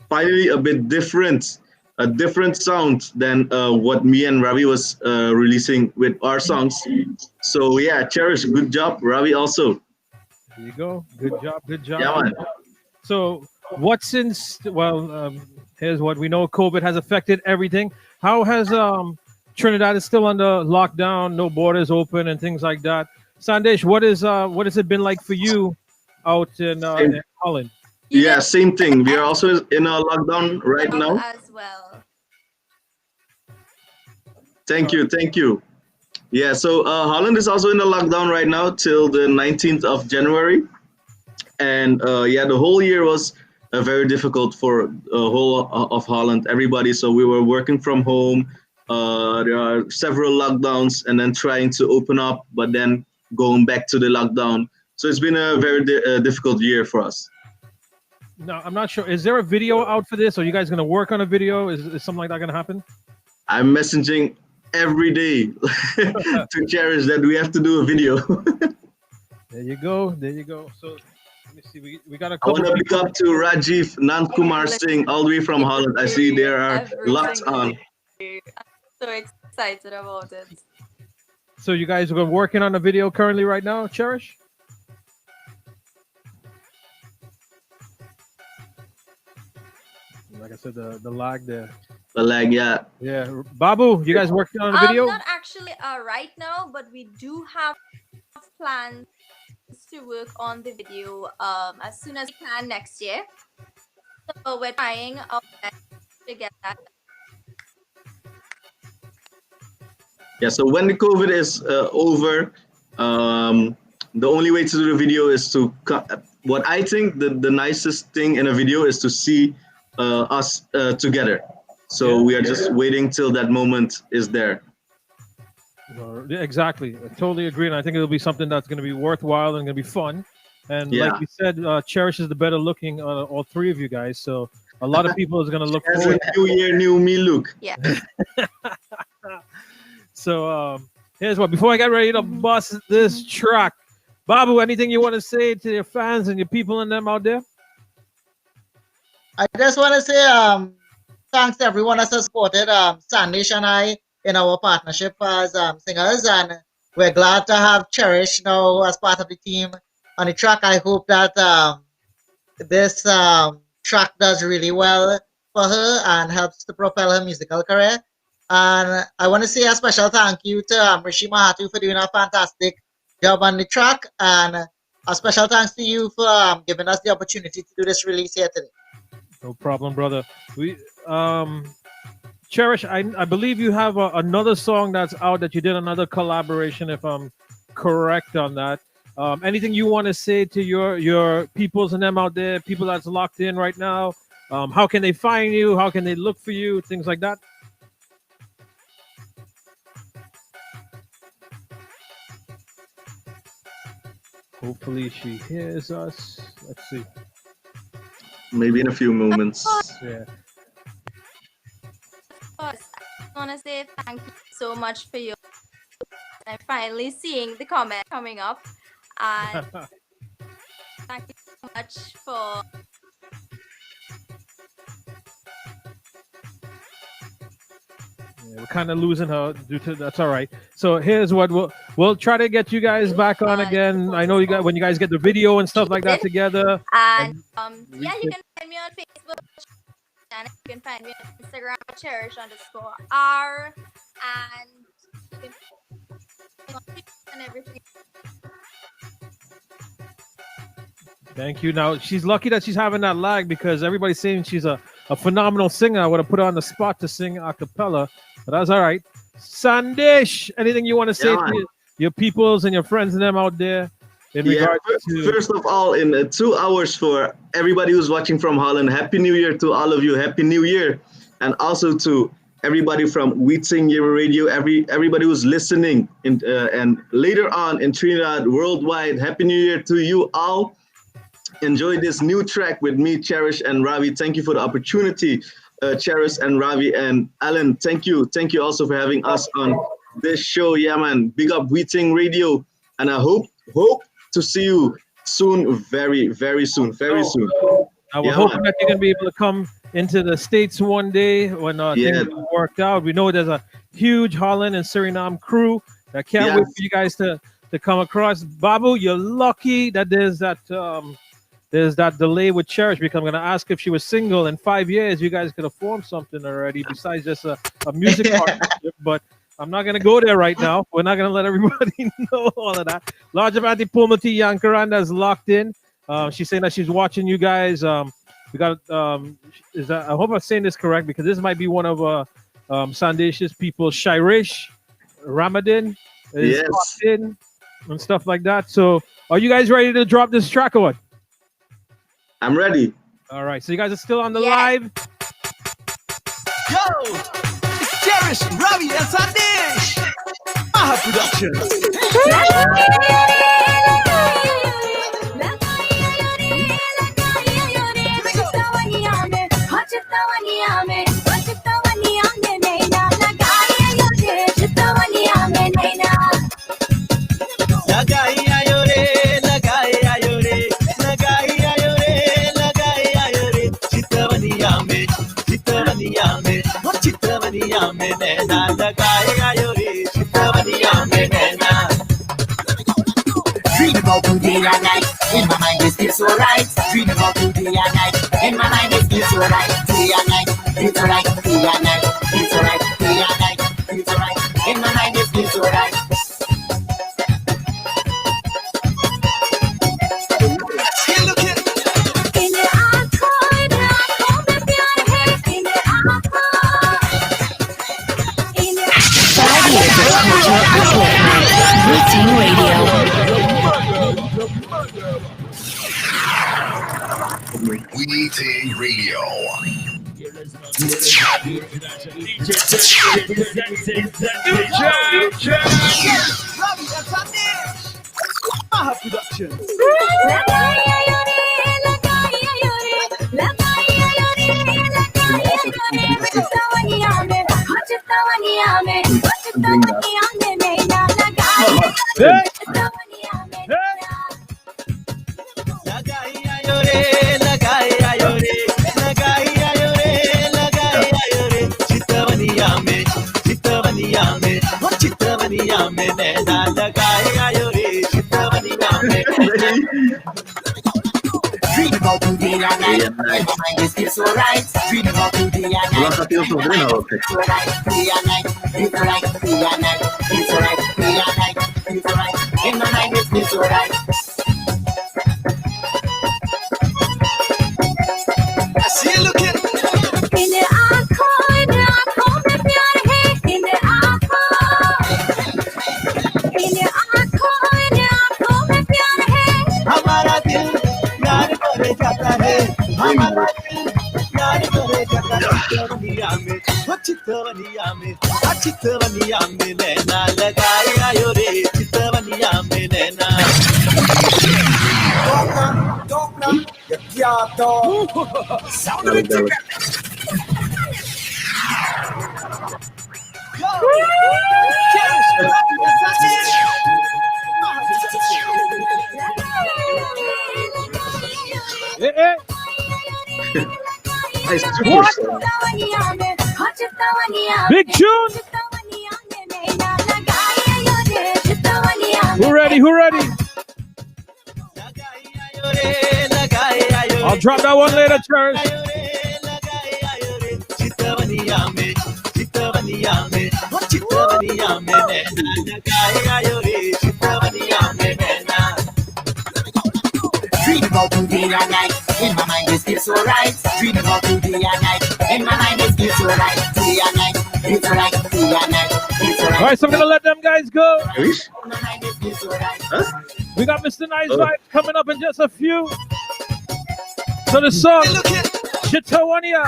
finally a bit different, a different sound than what me and Ravi was releasing with our songs. So yeah, Cherish, good job. Ravi also. There you go. Good job. Good job. Yeah, man. So, here's what we know. COVID has affected everything. How has Trinidad is still under lockdown, no borders open and things like that. Sandesh, what has it been like for you out in Holland? Yeah, same thing. We are also in a lockdown right now. As well. Thank you. Yeah, so Holland is also in a lockdown right now till the 19th of January. And the whole year was very difficult for the whole of Holland, everybody. So we were working from home. There are several lockdowns and then trying to open up, but then going back to the lockdown. So it's been a very difficult year for us. No, I'm not sure. Is there a video out for this? Are you guys going to work on a video? Is something like that going to happen? I'm messaging every day to Cherish that we have to do a video. There you go. So let me see. We got a I couple. want to pick up to Rajiv Nandkumar Singh all the way from Holland. I see there are lots on. I'm so excited about it. So you guys are working on a video currently right now, Cherish? Like I said, the lag there. The lag, yeah. Yeah. Babu, you guys working on a video? Not actually right now, but we do have plans to work on the video as soon as we can next year. So we're trying our best to get that. Yeah, so when the COVID is over, the only way to do the video is to what I think the nicest thing in a video is to see us together. So we are just waiting till that moment is there. Yeah, exactly. I totally agree. And I think it'll be something that's going to be worthwhile and going to be fun. And like we said, Cherish is the better looking, all three of you guys. So a lot of people is going to look As forward. a new year, new me look. Yeah. So here's what, before I get ready to bust this track, Babu, anything you want to say to your fans and your people and them out there? I just want to say thanks to everyone that has supported Sandish and I in our partnership as singers, and we're glad to have Cherish now as part of the team on the track. I hope that this track does really well for her and helps to propel her musical career. And I want to say a special thank you to Rishi Mahatu for doing a fantastic job on the track, and a special thanks to you for giving us the opportunity to do this release here today. No problem, brother. We Cherish, I believe you have another song that's out that you did another collaboration, if I'm correct on that. Anything you want to say to your peoples and them out there, people that's locked in right now? How can they find you? How can they look for you? Things like that. Hopefully she hears us. Let's see. Maybe in a few moments. Yeah. I want to say thank you so much for you. I'm finally seeing the comment coming up. And thank you so much for we're kind of losing her due to that's all right. So here's what we'll try to get you guys back on again. I know you got when you guys get the video and stuff like that together. And yeah, you can find me on Facebook and you can find me on Instagram at cherish_r, and you can find me on and everything. Thank you. Now she's lucky that she's having that lag because everybody's saying she's a phenomenal singer. I would have put her on the spot to sing a cappella, but that's all right. Sandish, anything you want to say to your peoples and your friends and them out there in regards to? First of all, in 2 hours for everybody who's watching from Holland, Happy New Year to all of you. Happy New Year. And also to everybody from Ting Radio, everybody who's listening and later on in Trinidad worldwide. Happy New Year to you all. Enjoy this new track with me, Cherish and Ravi. Thank you for the opportunity, Cherish and Ravi and Alan. Thank you also for having us on this show. Yeah, man. Big up Ting Radio, and I hope to see you soon, very, very soon, very soon. We're hoping that you're gonna be able to come into the States one day when things worked out. We know there's a huge Holland and Suriname crew. I can't wait for you guys to come across. Babu, you're lucky that there's that delay with Cherish, because I'm going to ask if she was single in 5 years. You guys could have formed something already besides just a music partnership, but I'm not going to go there right now. We're not going to let everybody know all of that. Large of Auntie Pumati Yankaranda is locked in. She's saying that she's watching you guys. We got, I hope I'm saying this correct, because this might be one of Sandesh's people. Shirish Ramadan is locked in and stuff like that. So are you guys ready to drop this track or what? I'm ready. All right, so you guys are still on the live. Yo, it's Cherish, Ravi, and Sandish. Maha Productions. चितवनिया में नैना लगाएगा यो रे चितवनिया में नैना Dream about you day and night, in my mind it feels so right. Dream about you day and night, in my mind it feels so right. Day and night, it's alright. Day and night, it's alright. Day and night, it's alright. In my mind it feels so right. Ting Radio. Ting Radio. Maha Productions. में नैना लगाए आयो रे चितवनिया में Dream about you day and night, my mind is still so right. Dream about you day and night, my mind is still so right. Day and night, it's alright. Day and night, it's alright. Day and night, it's alright. And my mind is still so right. I see you looking. इन आँखों में प्यार है इन आँखों में प्यार है हमारा दिल प्यार करे जाता है हमारा दिल प्यार करे जाता है चितवनिया में नैना लगाए आयो रे चितवनिया में नैना Sound of it. Big tune. Who ready? I'll drop that one later, church. Dream about you day and night, in my mind is still so right. Dream about you day and night, in my mind is still so right. Day and night, it's alright. Day and night, it's alright. All right, so I'm gonna let them guys go. My mind is still so right. We got Mr. Nice Vibes coming up in just a few. So the song, Chitawania.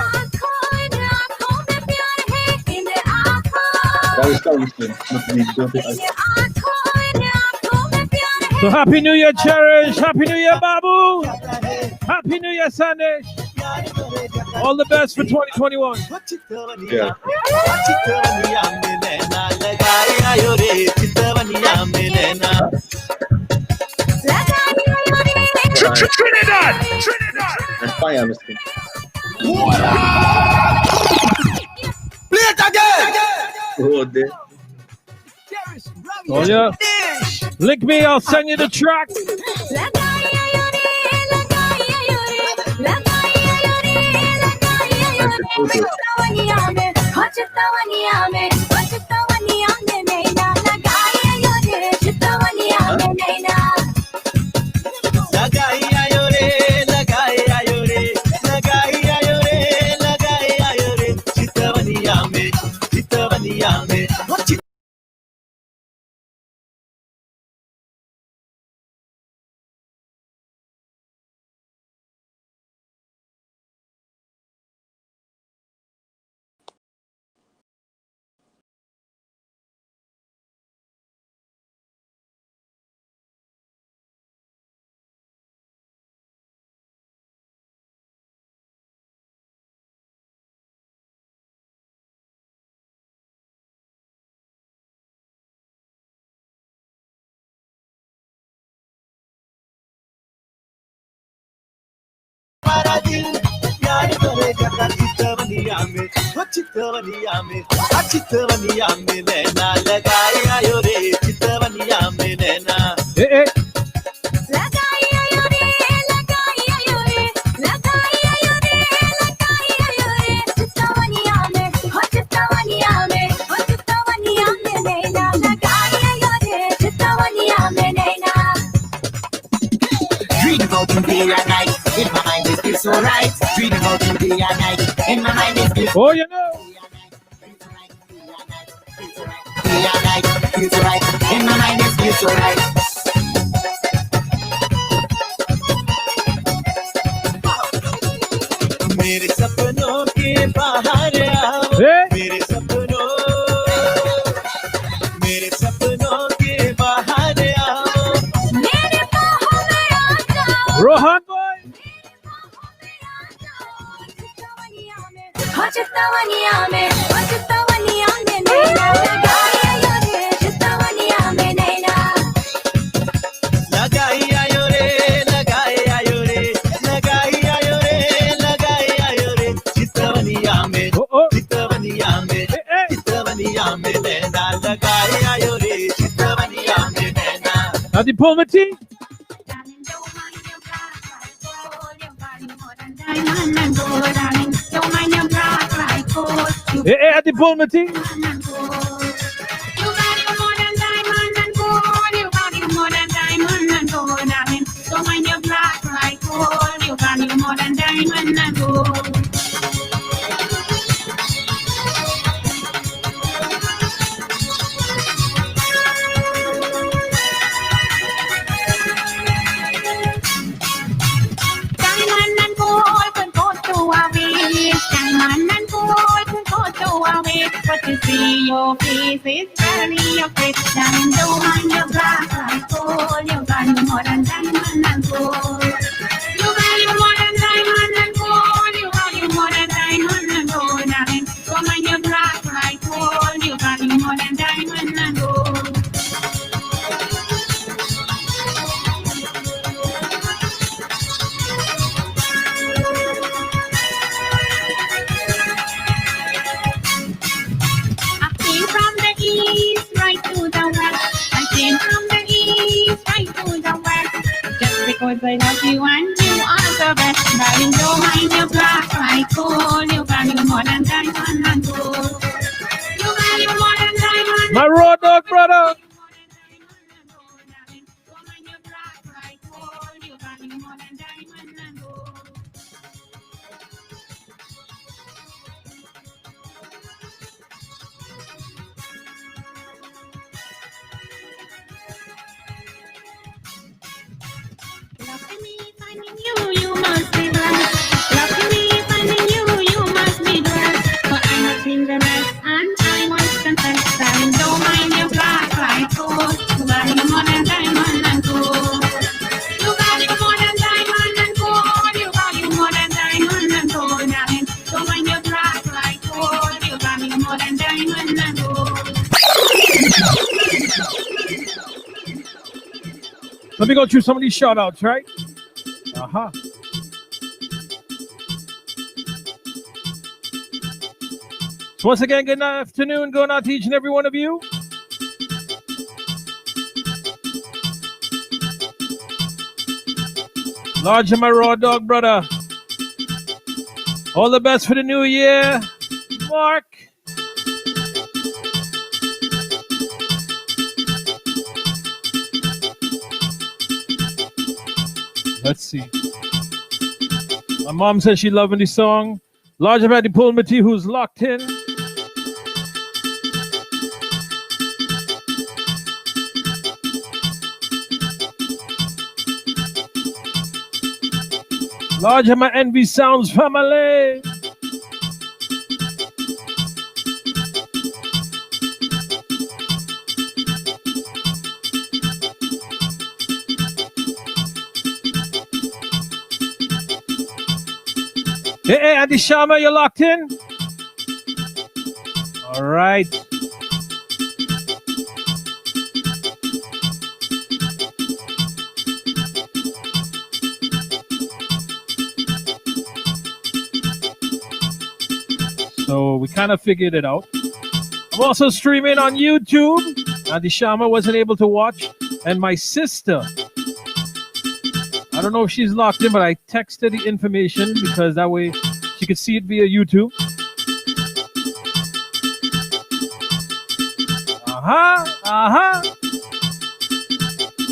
So Happy New Year, Cherish. Happy New Year, Babu. Happy New Year, Sunday. All the best for 2021. Yeah. Trinidad. And fire, Mr. Play it again. Oh, there. Oh yeah. Link me, I'll send you the track. चितवनिया में नैना लगाए आयो रे चितवनिया में नैना Dream about you day and night, in my mind is still so right. Dream about you day and night, in my mind is still so Oh, you know. day and night, it's right. In my mind is still so right. मेरे सपनों के बाहर आओ मेरे सपनों के बाहर आओ मेरे बाहों में आ जाओ Rohan boy. चितवनिया में नैना लगाए आयो रे चितवनिया में नैना लगाई आयो रे लगाए आयो रे लगाई आयो रे लगाए आयो रे चितवनिया में चितवनिया में नैना लगाए आयो रे चितवनिया Now the Pulmity. Hey, at the Pulmity. So when you're black like gold, you value more than diamond and gold. Diamond and gold could go to a waste. Diamond and gold could go to a waste. But to see your face is very afraid. Diamond, don't mind your black like gold. You value more than diamond and gold. You value more than diamond and gold. You value more than diamond and gold, darling. So when you're black like gold, you value more than diamond and gold. I came from the east right to the west. I came from the east right to the west. Just because I love you and you are the best. Darling, don't mind your black like gold. You value more than diamond and gold. You value more than diamond. My raw dog brother. Lucky me finding you, you must be blessed. Lucky me finding you, you must be blessed. But I'm not seeing the rest, and I must confess. Darling, don't mind your black like gold. You value more than diamond and gold. You value more than diamond and gold. You value more than diamond and gold, darling. Don't mind your black like gold. You value more than diamond and gold. Let me go through some of these shout outs, right? Uh-huh. So once again, good afternoon going out to each and every one of you. Large and my raw dog brother. All the best for the new year. Mark. Let's see. My mom says she loving the song. Large about the Pulmity who's locked in. Large of my Envy Sounds family. Hey, Andy Shama, you're locked in? All right. So we kind of figured it out. I'm also streaming on YouTube. Andy Shama wasn't able to watch. And my sister, I don't know if she's locked in, but I texted the information because that way she could see it via YouTube.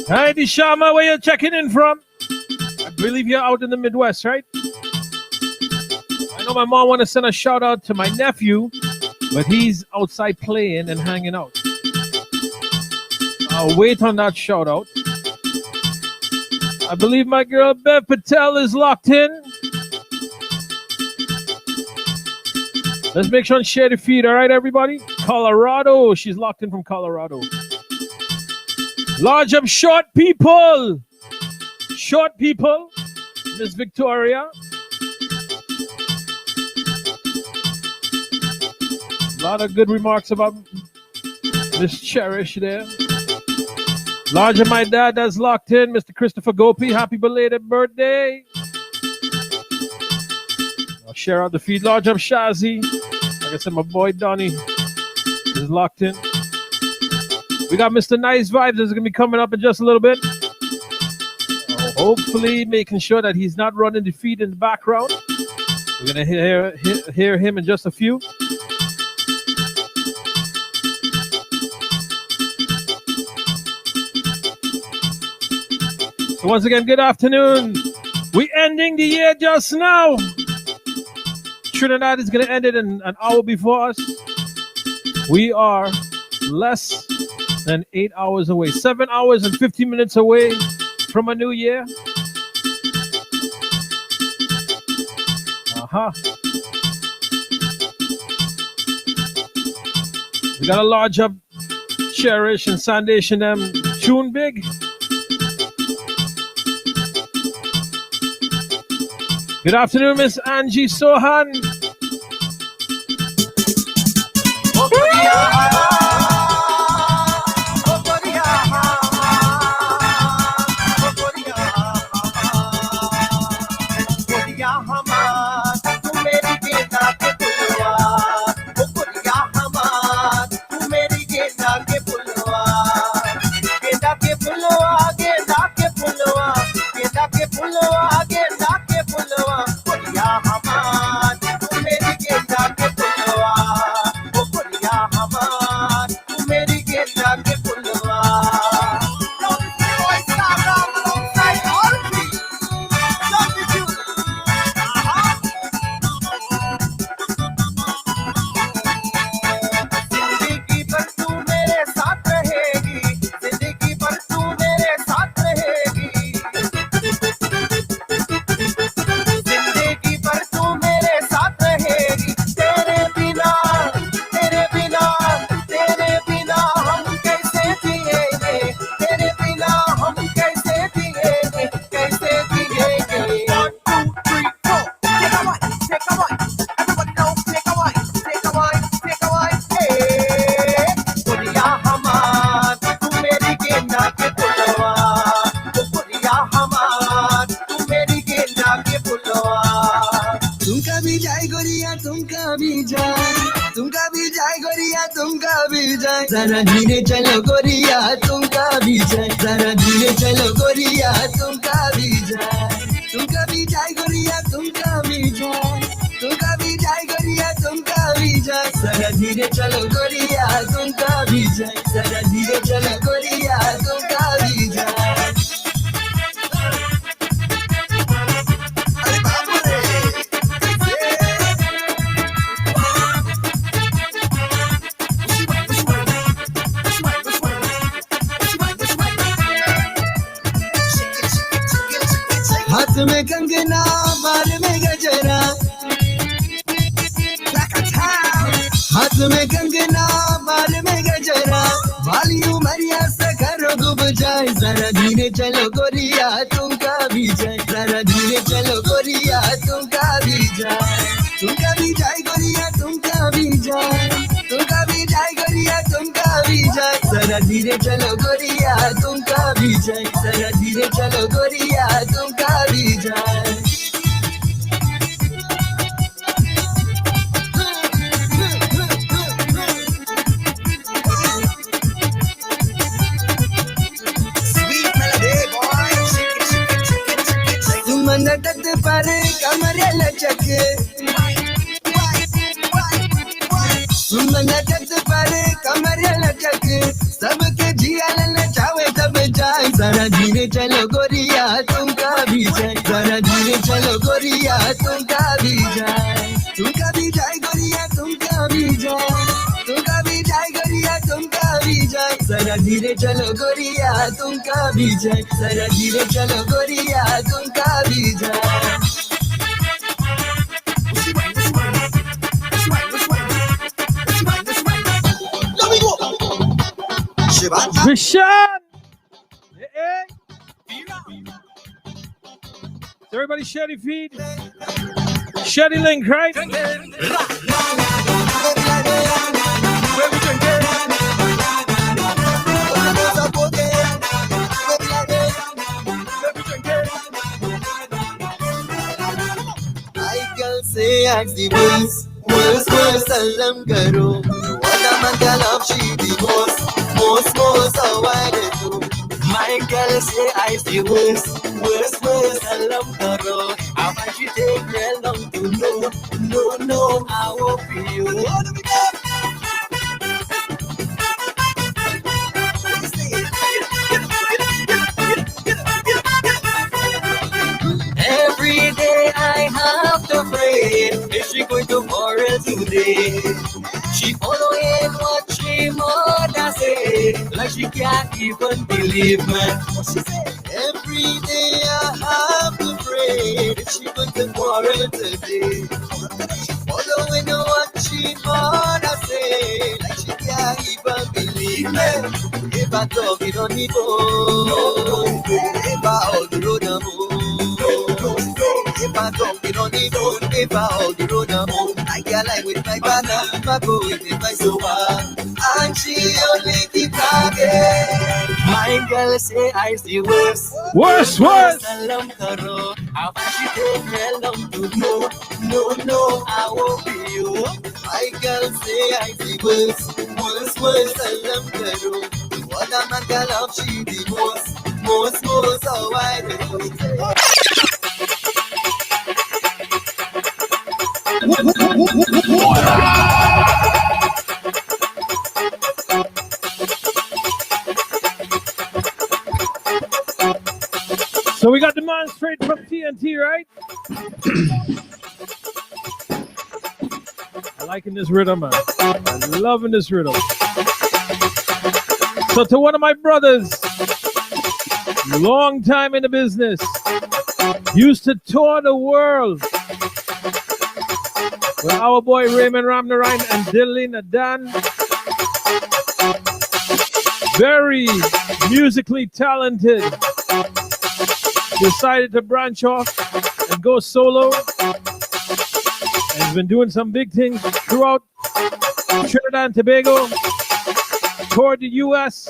Hi, Dishama, where you checking in from? I believe you're out in the Midwest, right? I know my mom want to send a shout out to my nephew, but he's outside playing and hanging out. I'll wait on that shout out. I believe my girl Bev Patel is locked in. Let's make sure and share the feed, all right, everybody? Colorado. She's locked in from Colorado. Large of short people. Short people. Miss Victoria. A lot of good remarks about Miss Cherish there. Large of my dad that's locked in, Mr. Christopher Gopi. Happy belated birthday. I'll share out the feed. Large of Shazi. Like I said, my boy Donnie is locked in. We got Mr. Nice Vibes that's going to be coming up in just a little bit. Hopefully making sure that he's not running the feed in the background. We're going to hear him in just a few. So once again, good afternoon. We ending the year just now. Trinidad is going to end it in an hour before us. We are less than 8 hours away. 7 hours and 50 minutes away from a new year. We got a large up Cherish and Sandation them tune big. Good afternoon, Miss Angie Sohan. जरा धीरे चलो गोरिया तुमका भी जाए जरा धीरे चलो गोरिया तुमका भी जाए गोरिया तुमका भी जाए गोरिया तुमका भी जाए जरा धीरे चलो गोरिया तुमका भी जाए जरा धीरे चलो गोरिया तुमका भी जाए हाथ में कंगना बाल में गजरा हाथ में कंगना बाल में गजरा वाली उमरिया से करो डूब जाए जरा धीरे चलो गोरिया तुमका भी जाए जरा धीरे चलो गोरिया तुमका भी जाए गोरिया तुमका भी जाए गोरिया तुमका भी जाए जरा धीरे चलो गोरिया तुमका भी जाए जरा धीरे चलो गोरिया तुमका भी जाए नटत पर कमर लचक नटत पर कमर लचक सबके जिया नचावे तब जाए जरा धीरे चलो गोरिया तुमका भी जाए जरा धीरे चलो गोरिया तुमका भी जाए गोरिया तुमका भी जाए गोरिया तुमका भी जाए जरा धीरे चलो गोरिया तुमका भी जाए जरा धीरे चलो गोरिया तुमका भी जाए Vishan! Hey. So everybody share the feed. Share the link, right? Say ask the boys, worst salam karo. Wala man galap she the boss. most, how I do. My girl say I the worst, I love the road. How much you take real long to know, I won't be you. Every day I have to pray, is she going to quarrel today? She following what she mother say, like she can't even believe me. She said, every day I have to pray, is she going to quarrel today? She following what she mother say, like she can't even believe me. If I talk it on the phone, if I hold the road I'm if I talk it on the phone, if I hold the road I'm I get like with my banner, my boy with my sofa, and she only keep talking. My girl say I see worse. I love her, oh. How much she take real long to know, I won't be you. My girl say I see worse, I love her, oh. What a man can love she the most, how I do. So we got the man straight from TNT, right? I'm liking this rhythm, man. I'm loving this rhythm. So to one of my brothers, long time in the business, used to tour the world with our boy Raymond Ramnarine and Dylan Adan. Very musically talented. Decided to branch off and go solo. And he's been doing some big things throughout Trinidad and Tobago, toured the US,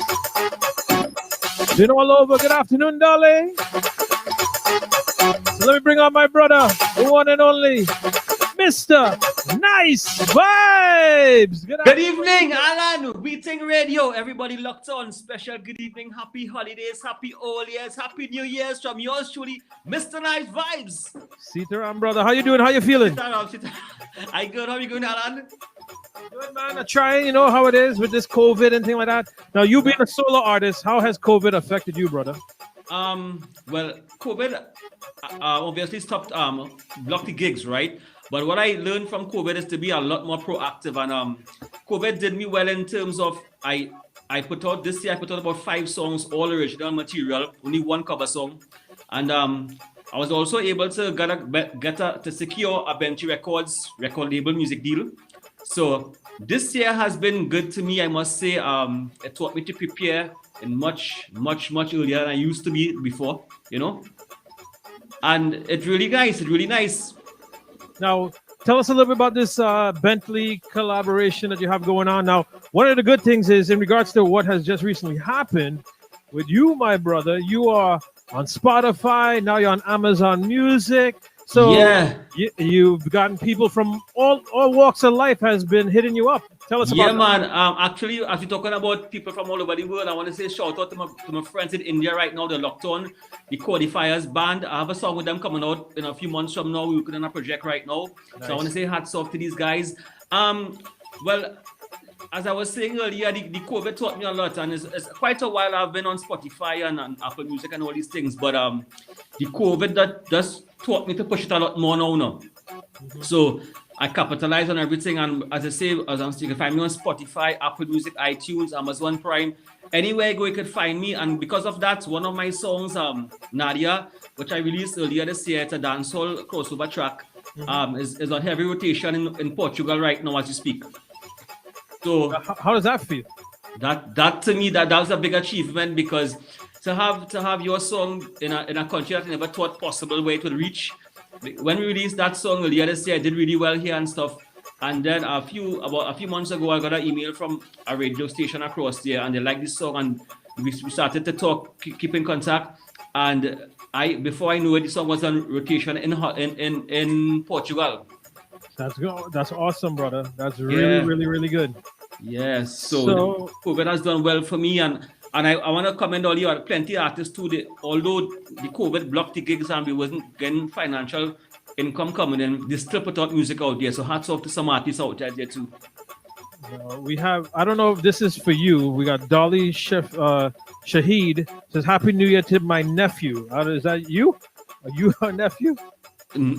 been all over. Good afternoon, darling. So let me bring on my brother, the one and only, Mr. Nice Vibes. Good evening, Alan. We Ting Radio. Everybody locked on. Special good evening. Happy holidays. Happy old years. Happy New Year's from yours truly, Mr. Nice Vibes. Sitaram, brother. How you doing? How you feeling? I good. How you going, Alan? Good, man. I'm trying, you know how it is with this COVID and thing like that. Now, you being a solo artist, how has COVID affected you, brother? Well, COVID obviously stopped blocked the gigs, right? But what I learned from COVID is to be a lot more proactive, and COVID did me well in terms of I put out this year. I put out about 5 songs, all original material, only 1 cover song, and I was also able to to secure a Bentley Records record label music deal. So this year has been good to me, I must say. It taught me to prepare in much earlier than I used to be before, you know. And it's really nice. It's really nice. Now, tell us a little bit about this Bentley collaboration that you have going on. Now, one of the good things is in regards to what has just recently happened with you, my brother, you are on Spotify. Now you're on Amazon Music. So yeah, you've gotten people from all walks of life has been hitting you up. Tell us about that. Yeah, man. Actually, as you're talking about people from all over the world, I want to say shout out to my friends in India right now. They're locked on. The Codifiers band. I have a song with them coming out in a few months from now. We're working on a project right now. Nice. So I want to say hats off to these guys. Well, as I was saying earlier, the COVID taught me a lot, and it's quite a while I've been on Spotify and Apple Music and all these things. But the COVID that just taught me to push it a lot more now. Mm-hmm. So I capitalize on everything, and as I say, as I'm saying, you can find me on Spotify, Apple Music, iTunes, Amazon Prime, anywhere you go, you can find me. And because of that, one of my songs, Nadia, which I released earlier this year, it's a dancehall crossover track, is on heavy rotation in Portugal right now as you speak. So how does that feel? That to me, that was a big achievement, because to have your song in a country that I never thought possible where it would reach. When we released that song earlier this year, I did really well here and stuff. And then about a few months ago, I got an email from a radio station across there, and they liked this song, and we started to talk, keep in contact. And before I knew it, the song was on rotation in Portugal. That's good. That's awesome, brother. That's really, really, really good. Yes, so COVID has done well for me, and I want to commend all you are plenty of artists too. Although the COVID blocked the gigs and we wasn't getting financial income coming in, they still put out music out there. So hats off to some artists out there too. We have, I don't know if this is for you. We got Dolly Shahid says, Happy New Year to my nephew. Is that you? Are you her nephew?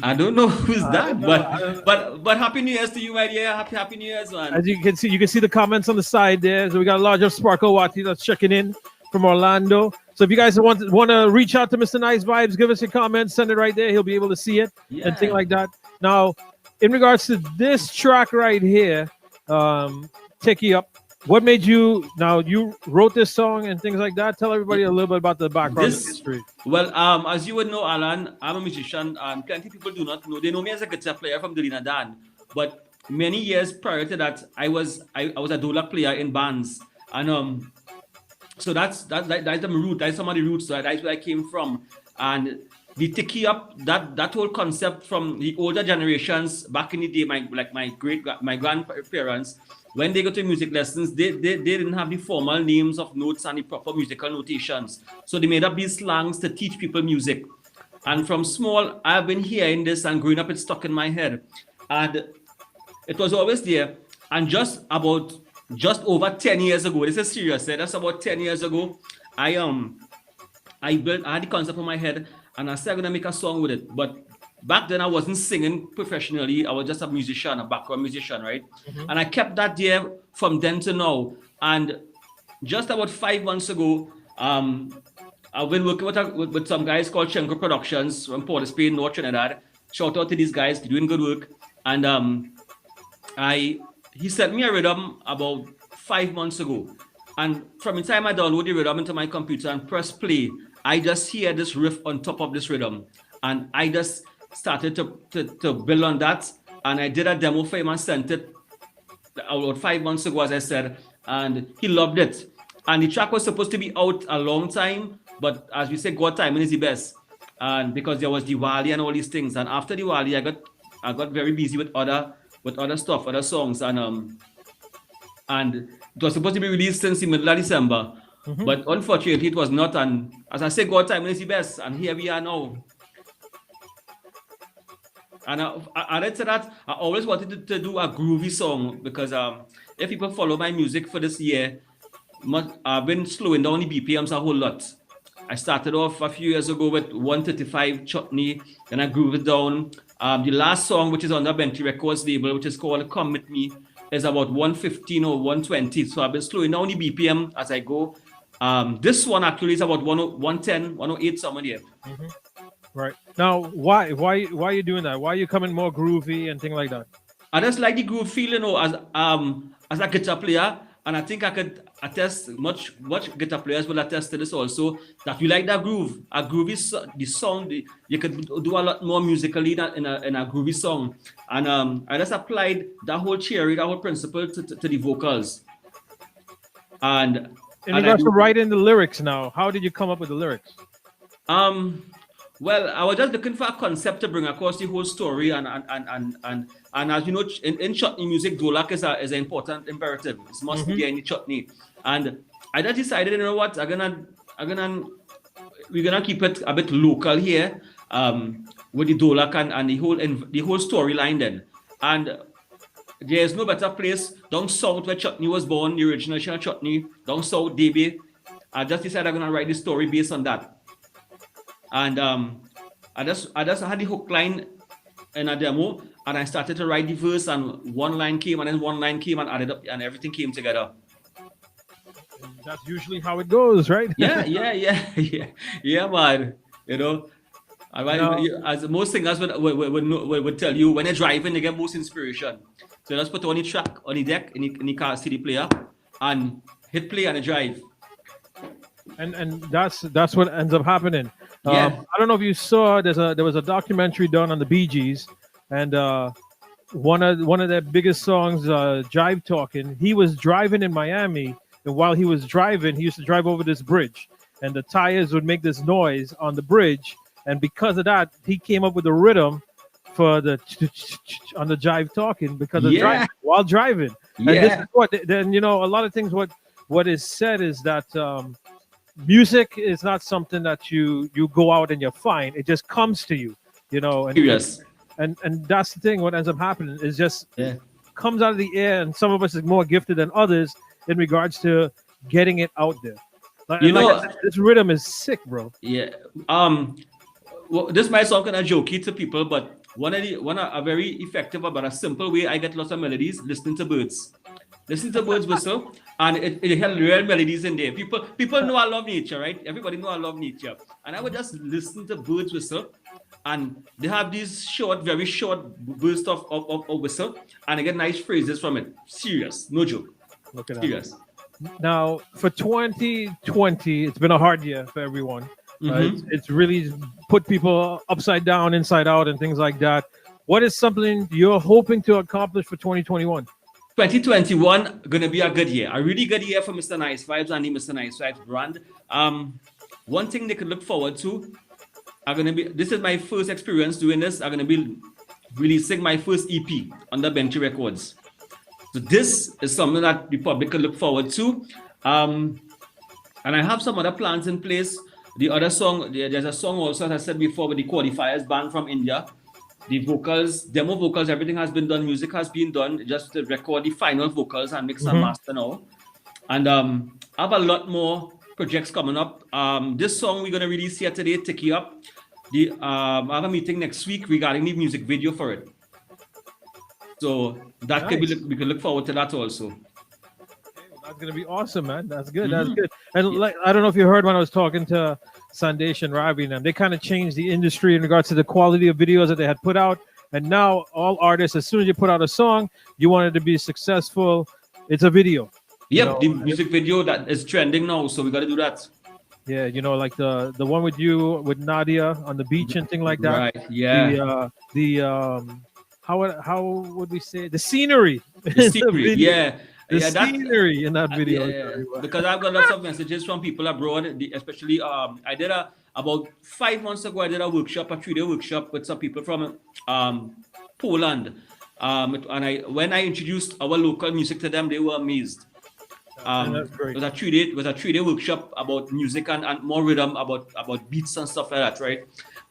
I don't know who's that, but Happy New Year's to you, my dear. Happy New Year's, man. As you can see the comments on the side there. So we got a large of Sparkle Wati that's checking in from Orlando. So if you guys want to reach out to Mr. Nice Vibes, give us your comments, send it right there. He'll be able to see it and things like that. Now, in regards to this track right here, Take You Up, what made you, now you wrote this song and things like that. Tell everybody a little bit about the background and history. Well, as you would know, Alan, I'm a musician, and plenty of people do not know. They know me as a guitar player from Trinidad, but many years prior to that, I was a dhola player in bands, and so that's the root. That's some of the roots. So that's where I came from, and the Take You Up, that whole concept from the older generations back in the day, my grandparents. When they go to music lessons, they didn't have the formal names of notes and the proper musical notations. So they made up these slangs to teach people music. And from small, I've been hearing this and growing up, it's stuck in my head. And it was always there. And just over 10 years ago, this is serious, that's about 10 years ago, I had the concept in my head and I said I'm gonna make a song with it. But back then, I wasn't singing professionally. I was just a musician, a background musician, right? Mm-hmm. And I kept that there from then to now. And just about 5 months ago, I've been working with some guys called Chenko Productions from Port of Spain, North Trinidad. Shout out to these guys, they're doing good work. And he sent me a rhythm about 5 months ago. And from the time I download the rhythm into my computer and press play, I just hear this riff on top of this rhythm. And I just started to build on that, and I did a demo for him and sent it about 5 months ago, as I said, and he loved it. And the track was supposed to be out a long time, but as we say, God timing is the best. And because there was Diwali and all these things, and after Diwali, I got very busy with other stuff, other songs, and it was supposed to be released since the middle of December, but unfortunately it was not. And as I say, God timing is the best, and here we are now. And added to that, I always wanted to do a groovy song because if people follow my music for this year, I've been slowing down the BPMs a whole lot. I started off a few years ago with 135 chutney, then I grooved it down. The last song, which is on the Bentley Records label, which is called Come With Me, is about 115 or 120. So I've been slowing down the BPM as I go. This one actually is about 110, 108 somewhere here. Mm-hmm. Right. Now, why are you doing that? Why are you coming more groovy and things like that? I just like the groove feeling, as a guitar player, and I think I could attest, much guitar players will attest to this also, that you like that groove. A groovy the sound, you could do a lot more musically in a groovy song. And I just applied that whole theory, that whole principle to the vocals. And in regards to writing the lyrics now, how did you come up with the lyrics? Well, I was just looking for a concept to bring across the whole story, and as you know, in chutney music, dholak is an important imperative. It must be there in the chutney, and I just decided, you know what, we're gonna keep it a bit local here, with the dholak and the whole storyline then, and there is no better place down south where chutney was born, the original chutney down south, DB. I just decided I'm gonna write the story based on that. And I just had the hook line in a demo, and I started to write the verse, and one line came, and then one line came and added up, and everything came together. That's usually how it goes, right? Yeah, man. You know, as most singers would tell you, when you're driving, you get most inspiration. So just put on the track on the deck in the car CD player, and hit play and drive. And that's what ends up happening. Yeah. I don't know if you saw, there was a documentary done on the Bee Gees, and one of their biggest songs, Jive Talking, he was driving in Miami, and while he was driving, he used to drive over this bridge, and the tires would make this noise on the bridge, and because of that, he came up with a rhythm for the on the Jive Talking because of driving, while driving. And this Yeah. is what then a lot of things. What is said is that music is not something that you go out and you find. It just comes to you, and Serious. and that's the thing. What ends up happening is just Yeah. comes out of the air, and some of us is more gifted than others in regards to getting it out there. I said, this rhythm is sick, bro. Yeah. Well, this might sound kind of jokey to people, but a very effective but a simple way I get lots of melodies, listening to birds. Listen to birds whistle, and it has real melodies in there. People know I love nature, right? Everybody know I love nature. And I would just listen to birds whistle, and they have these very short bursts of whistle, and I get nice phrases from it. Serious, no joke. Look at Serious. that. Now, for 2020, it's been a hard year for everyone. It's really put people upside down, inside out, and things like that. What is something you're hoping to accomplish for 2021? 2021 gonna be a good year, a really good year for Mr. Nice Vibes and the Mr. Nice Vibes brand. One thing they could look forward to this is my first experience doing this. I'm gonna be releasing my first EP under Benchy Records. So this is something that the public can look forward to. And I have some other plans in place. The other song, there's a song also, as I said before, with the Qualifiers band from India. The vocals, demo vocals, everything has been done. Music has been done. Just to record the final vocals and mix and master now. And I have a lot more projects coming up. This song we're gonna release here today, Tiki Up. I have a meeting next week regarding the music video for it. So that we can look forward to that also. That's gonna be awesome, man. That's good. That's good. And I don't know if you heard when I was talking to Sandesh and Ravi and them, they kind of changed the industry in regards to the quality of videos that they had put out. And now all artists, as soon as you put out a song, you want it to be successful. It's a video. Yep, the music video that is trending now, so we got to do that. Yeah, like the one with you with Nadia on the beach and thing like that. Right. Yeah. How would we say the scenery? The scenery. Yeah. The scenery in that video. Yeah. Because I've got lots of messages from people abroad, especially I did about 5 months ago. I did a 3-day workshop with some people from Poland, and when I introduced our local music to them, they were amazed. That's great. It was a 3-day workshop about music and more rhythm, about beats and stuff like that, right?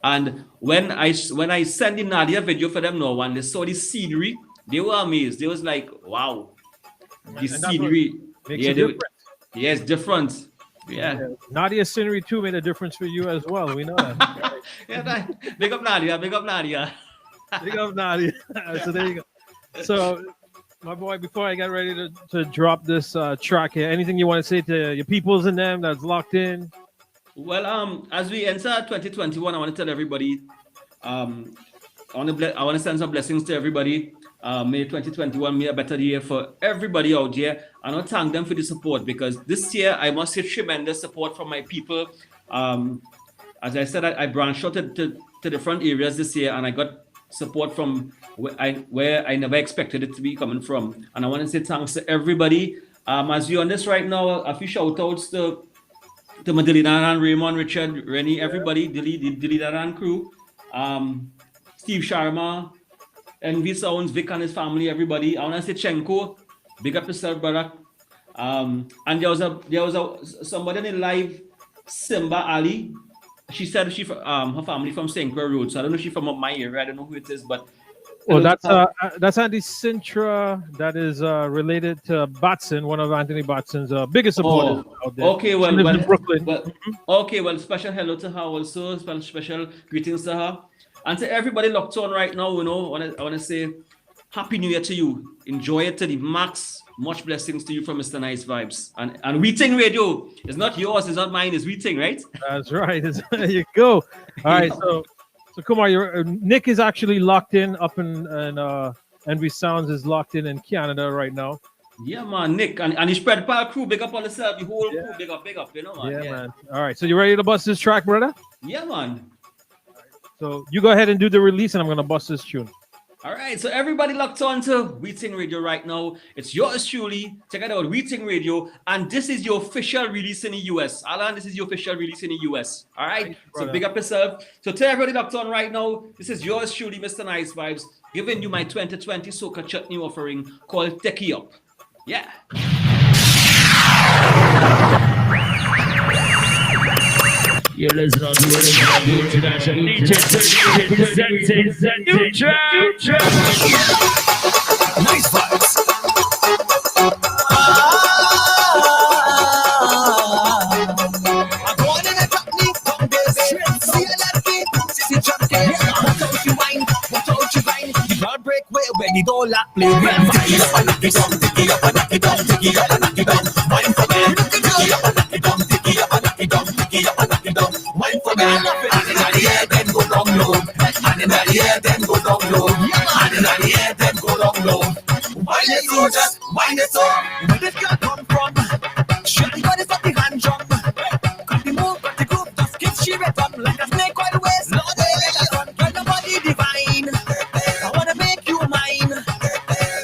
And when I sent the Nadia video for them now, and they saw the scenery, they were amazed. They was like, wow. The scenery, it's different. Yeah. Nadia's scenery too made a difference for you as well. We know that. Yeah, big up Nadia. Big up Nadia. So there you go. So, my boy, before I get ready to drop this track here, anything you want to say to your peoples and them that's locked in? Well, as we enter 2021, I want to tell everybody, I want to send some blessings to everybody. May 2021 be a better year for everybody out there. And I thank them for the support, because this year I must say tremendous support from my people. As I said, I branched out to different areas this year, and I got support from where I never expected it to be coming from. And I want to say thanks to everybody. As you're on this right now, a few shout outs to Madeleine and Raymond, Richard, Rennie, everybody, the Dilidaran crew, Steve Sharma, Envy Sounds, Vic and his family, everybody. I want to say Chenko, big up yourself, brother. And there was somebody in live, Simba Ali. She said her family from St. Clair Road, so I don't know if she's from my area. I don't know who it is, but well, that's Andy Sintra. That is related to Batson, one of Anthony Batson's biggest supporters out there. Okay, well, in Brooklyn. Okay, well, special hello to her also. Special greetings to her. And to everybody locked on right now, I want to say Happy New Year to you. Enjoy it to the max. Much blessings to you from Mr. Nice Vibes. And We Ting Radio is not yours, it's not mine, it's We Ting, right? That's right. There you go. All right, so Kumar, Nick is actually locked in up in Envy Sounds is locked in Canada right now. Yeah, man, Nick. And the Spread Pal crew, big up on yourself. The whole crew, big up, man. Yeah, man. All right, so you ready to bust this track, brother? Yeah, man. So you go ahead and do the release, and I'm gonna bust this tune. All right, so everybody locked on to We Ting Radio right now. It's yours truly. Check it out, We Ting Radio, and this is your official release in the US. Alan, this is your official release in the US. All right, so big up yourself. So to everybody locked on right now, this is yours truly, Mr. Nice Vibes, giving you my 2020 Soca Chutney offering called Teki Up. Yeah. You're listening to the International DJ presenting the new track. Nice vibes. I'm going in a technique from this. See a lot of kids, see jump in. Watch out you wine, watch out you wine. The girl break way when you don't lock play. Tick it up and knock it down, tick it up and knock it down, tick it up and knock it down. Wine for me, tick it up and knock it down, tick it up and knock it down, tick it up and knock it down. Wine for me, and in the air then go down low, and in the air then go down low, and in the air then go down low. Wine it so, just wine it so. Where this girl come from? Shorty got it up the hand drum. Got the move, got the groove, just give she red up like a snake by the waist. Lord, girl, your body divine. I wanna make you mine.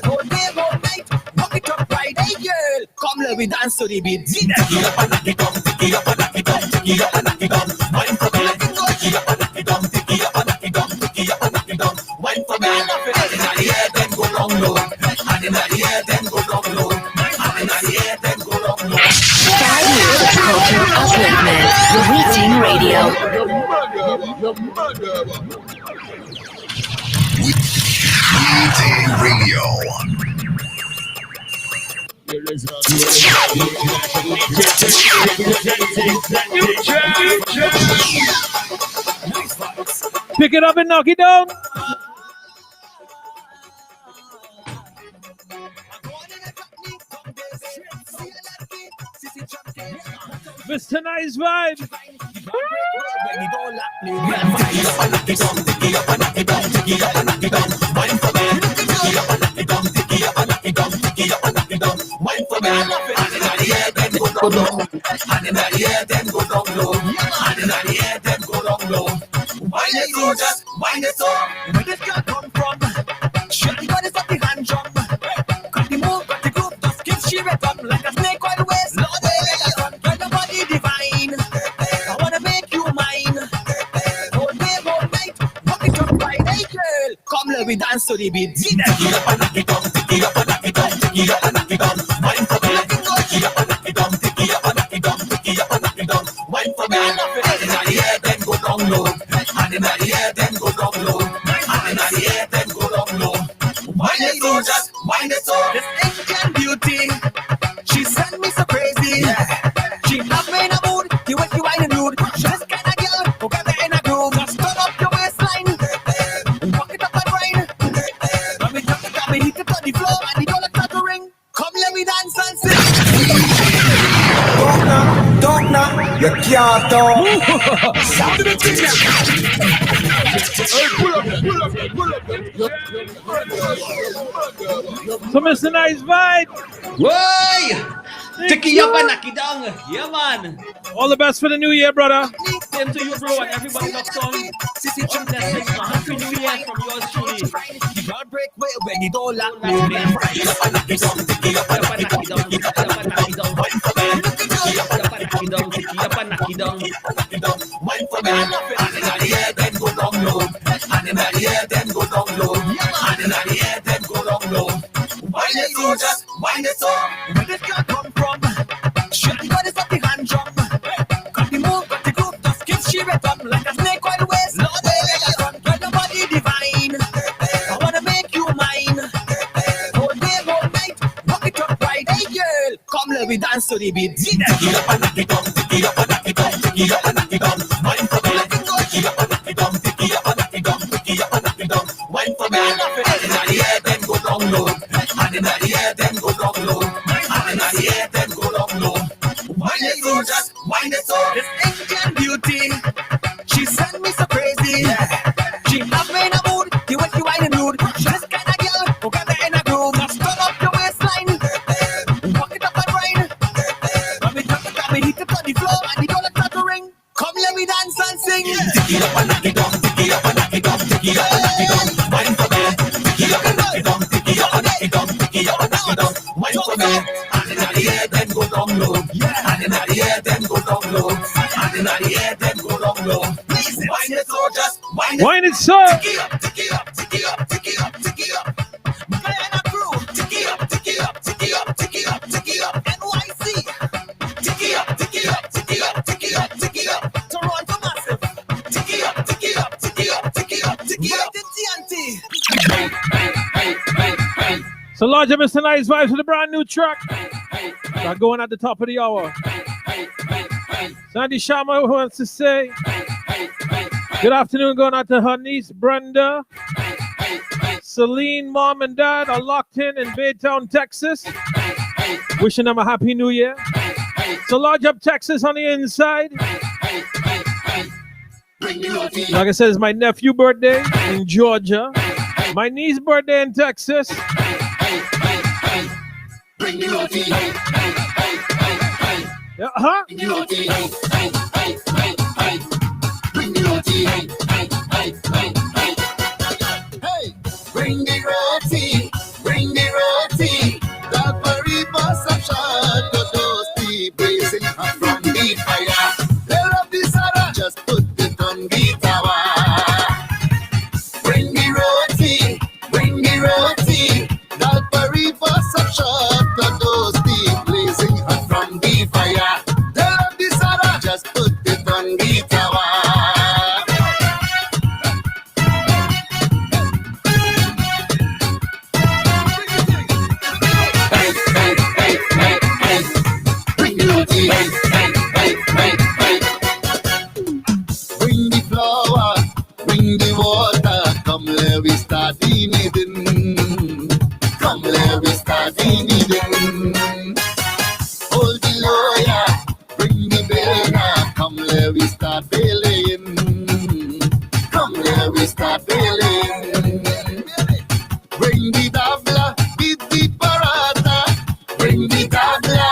Whole day, whole night, walk it up right. Hey girl, come let me dance to the beat. Tick it up and knock it down, tick it up and knock it down, tick it up and knock it down. Wine for me, tick it up and knock it down, tick it up and knock it down, tick it up and knock it down. Wine for me, and in the air then go down low, and in the air then go down low, and in the air then go down low. 5 years of culture upliftment with Ting Radio. Ting Radio. You're listening to the International DJ presenting the new track. Pick it up and knock it down. Mr. Nice Vibe. Wine it so, just wine it so. Where this girl come from? Shorty got it up the hand drum. Got the move, got the groove, just give she red up like a snake by the waist. Lord, girl, your body divine. I wanna make you mine. Whole day, whole night, walk it up right. Hey girl, come let me dance to the beat. Tick it up and knock it down, tick it up and knock it down, tick it up and knock it down. Wine for me, tick it up and knock it down, tick it up and knock it down, tick it up and knock it down. Wine for me, and in the air then go down low, and in the air then go down low, and in the air then go down low. Wine it so, just wine it so. This Indian beauty, she sent me so crazy. She have me in a mood, the way she whining rude. This kind of girl, who got me in a groove. Just turn up your waistline, walk it up and grind. When we jump it up, we hit it on the floor, and the dollar start to ring. Come let me dance and sing. Don't knock, you can't talk. Sound of the thing So Mr. Nice Vibe. Why? Take it up and knock it down. Yeah, man. All the best for the new year, brother. Same to you, bro, and everybody locked on. One blessing, a happy new year from yours truly. The girl break way when you don't lock me. Tick it up and knock it down, tick it up and knock it down, tick it up and knock it down. Wine for me. Tick it up and knock it down, tick it up and knock it down. Wine for me. And in the air then go down low, and in the air then go down low, and in the air then go down low. Wine it so, just wine it so. Where this girl come from? Shorty got it up the hand drum. Got the move, got the groove, just give she red up like a snake by the waist. Lord, girl, your body divine. I wanna make you mine. Whole day, whole night, walk it up right. Hey girl, come let me dance to the beat. Tick it up and knock it down, tick it up and knock it down, tick it up and knock it down. Wine for me, tick it up and knock it down, tick it up and knock it down, tick it up and knock it down. Wine for me, and in the air then go down low, and in the air then go down low, and in the air then go down low. Wine it so, just wine it so. This Indian beauty, she sent me so crazy. She have me in a mood, the way she whining rude. This kind of girl, who got me in a groove. Just turn up your waistline, walk it up and grind. When we jump it up, we hit it on the floor, and the dollar start to ring. Come let me dance and sing. Tick it up and knock it down, tick it up and knock it down, tick it up and knock it down. Wine for me, tick it up and knock it down, tick it up and knock it down, tick it up and knock it down. Wine for me, and in the air then go down low, and in the air then go down low, and in the air then go down low. Wine it so, just wine it so. Tick it up, tick it up, tick it up, tick it up, tick it up. My and a crew, tick it up, tick it up, tick it up, tick it So large up Mr. Nice Vibes with a brand new track. Start going at the top of the hour. Sandy Sharma wants to say good afternoon, going out to her niece Brenda. Celine, mom and dad are locked in Baytown, Texas. Wishing them a happy new year. So large up Texas on the inside. Like I said, it's my nephew's birthday in Georgia. My niece's birthday in Texas. Bring the roti, bring the roti. That very bus of shot to those tea blazing hot from the fire. They love the Sarah, just put it on the tower. Bring the roti, bring the roti. That very bus of shot to those tea blazing hot from the fire. They love the Sarah, just put it on the tower. Bring the flower, bring the water, come let we start eating. Come let we start eating. Hold the lawyer, bring the baler, come let we start bailing. Come let we start bailing. Bring the dabla, beat the parata, bring the dabla.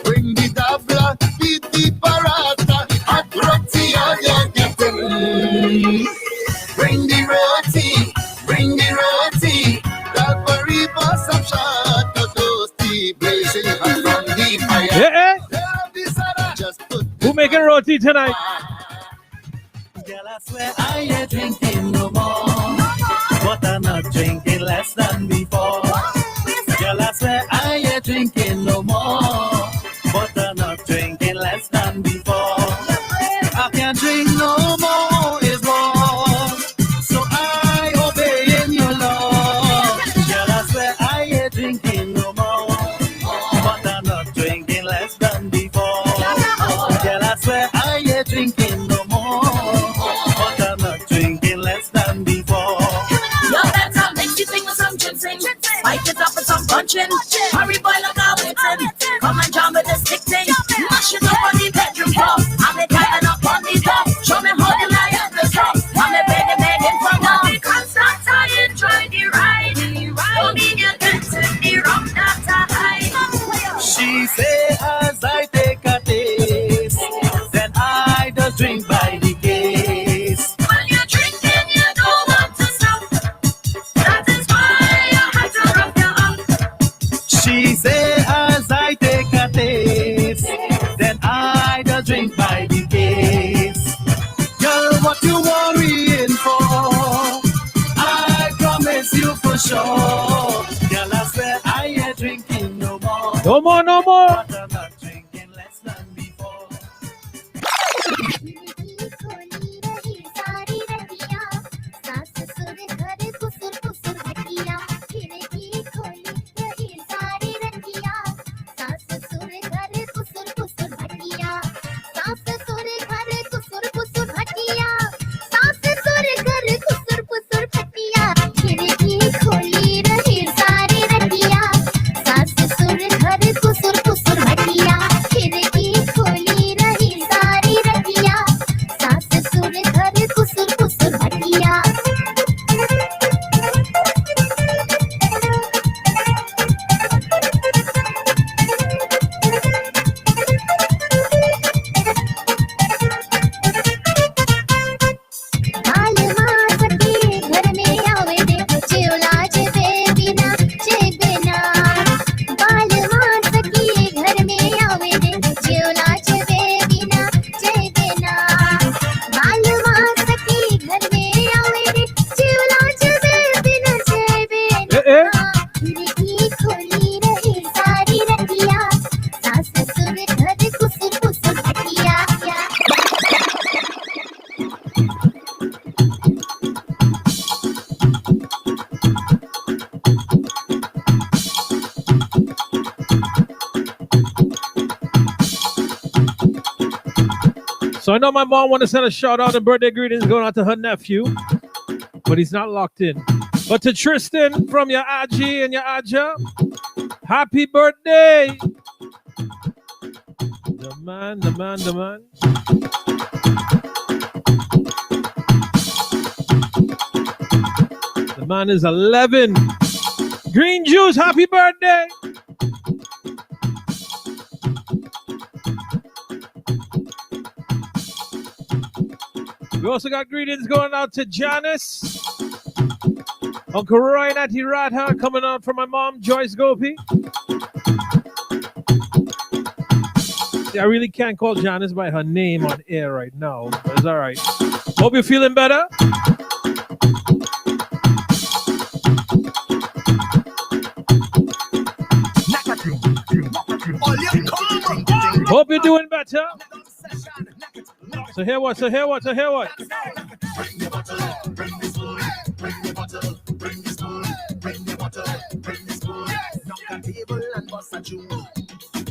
Bring the dabla, beat the parata, hot roti all you're getting. Bring the roti, bring the roti. That very bus of shot to those tea blazing hot from the fire. Who making roti tonight? Girl, I swear I ain't drinking no more, but I'm not drinking less than before. Girl, I swear I ain't drinking no more, but I'm not drinking less than before. I can't drink no more, it's wrong, so I obey in your law. Girl, I swear I ain't drinking no more, but I'm not drinking less than before. Girl, I swear I ain't drinking no more, but I'm not drinking less than before. Yo, that's how makes you think of some ginseng. Spike it up with some punching. Hurry, boy, look how it's in. Come and jam with the stick thing. Mash it up on the bedroom floor. I'm the guy up on the top. Show me how the lion the top. I'm the baby begging for more. Because that's how you enjoy the ride. Don't need you to the wrong that high. She say as I take a taste, then I just drink by the case. When you're drinking, you don't want to stop. That is why you have to rub your up. She say as I take a taste, then I just drink by the case. Girl, what you worrying for? I promise you for sure. Girl, I swear I ain't drinking no more. No more, no more. But I'm not drinking less than before. खोली रही सारी रतिया सास सुर घर कुसुर कुसुर Bhatia So I know my mom want to send a shout out and birthday greetings going out to her nephew, but he's not locked in. But to Tristan from your Aji and your Aja, happy birthday. The man. The man is 11. Green Juice, happy birthday. We also got greetings going out to Janice, Uncle Roy Nati Radha coming out from my mom, Joyce Gopi. See, I really can't call Janice by her name on air right now, but it's all right. Hope you're feeling better. Hope you're doing better. So hear what? Bring your bottle, bring the spoon. Knock a table and bust a tune.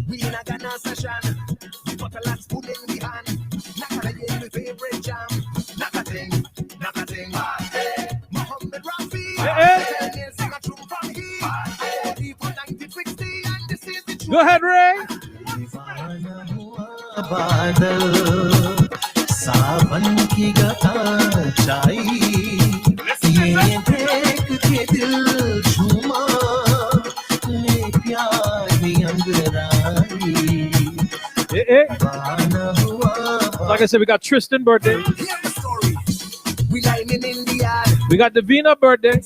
We in a Ghana session. The bottle and spoon in the hand. Knock a game with favorite jam. Knock a thing. Mohammed Rafi. Sing a tune from here. People 1960 and this is the tune. Go ahead, Ray. सावन की गता चाई ये देख के दिल झूमा ले प्यार की अंगराई. Like I said, we got Tristan birthday. We got Davina birthday.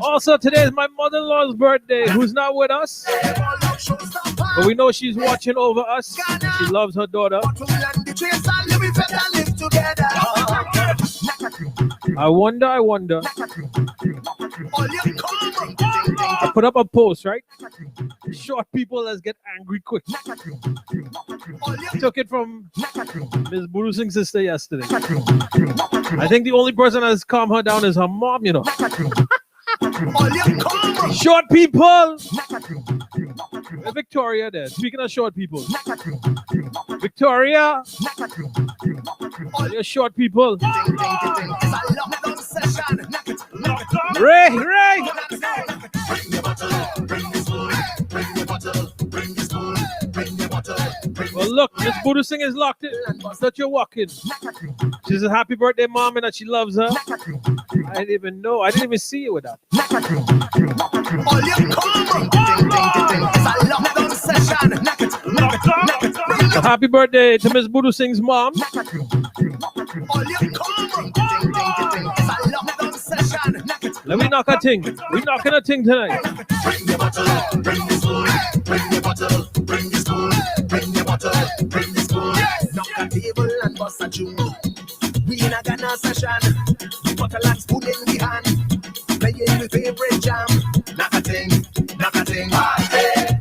Also, today is my mother-in-law's birthday, who's not with us. But we know she's watching over us. She loves her daughter. I wonder. I put up a post, right? Short people, let's get angry quick. Took it from Ms. Buru Singh's sister yesterday. I think the only person that's calmed her down is her mom, you know. Short people. Victoria there. Speaking of short people. Victoria. You're short people. Ray. Well, look, Miss Buddha Singh is locked in. That you're walking. She says happy birthday, mom, and that she loves her. I didn't even know. I didn't even see you with that. So happy birthday to Miss Buddha Singh's mom. Let me knock a thing. We're knocking a thing tonight. Bring your bottle, bring the spoon. Bring your bottle, bring the spoon. Bring your bottle, bring the spoon. Knock a table and bust a tune. We in a Ghana session. The bottle and spoon in the hand. Playing the favorite jam. Knock a thing.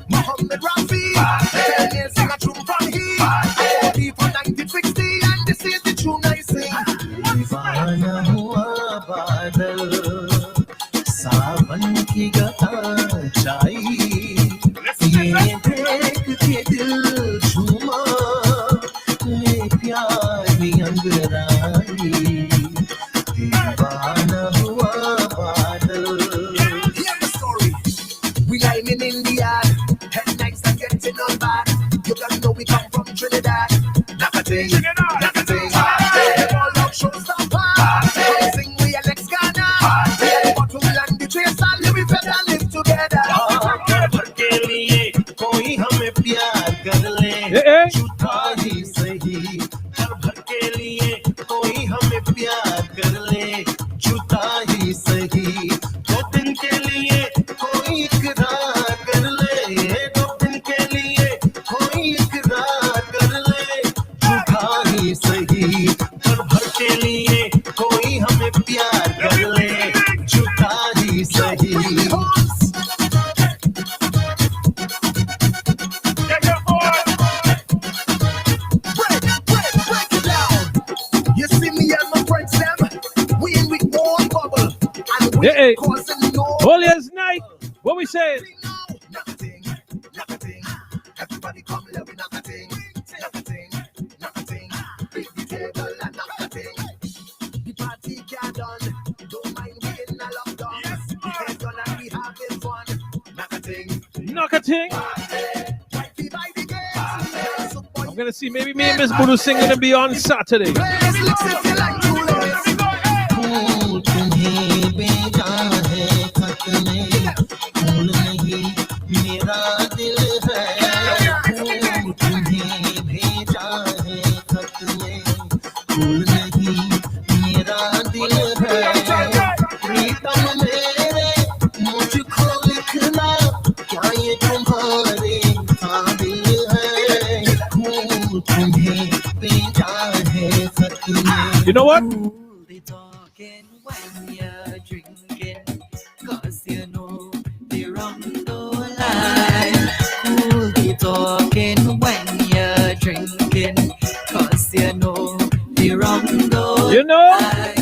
Mohammed Rafi. Sing a tune from here. People 1960 and this is the tune I sing. Divana hua badal. सावन की गता चाई ये देख के दिल झूमा ले प्यार की अंगराई दीवाना हुआ बादल. Hear the story. We lining in the yard, headlights are getting on bad. You gotta know we come from Trinidad. Knock a thing. All love shows up. Sing we Alex Ghana. We better live together. भर के लिए कोई हमें प्यार कर ले झूठा ही सही. भर के लिए कोई हमें प्यार कर ले झूठा ही सही. 2 दिन के लिए कोई इकरार कर ले. 2 दिन के लिए कोई इकरार कर ले झूठा ही सही. भर के लिए कोई हमें प्यार कर ले झूठा ही सही. Hey, Holy as night. What we saying? Everybody come, let me knock a thing. Ting. I'm gonna see maybe me and Miss Voodoo Sing gonna be on Saturday. You know what? Cause you know the rum don't lie. Cool the talking when you're drinking. Cause you know the rum don't You know? lie.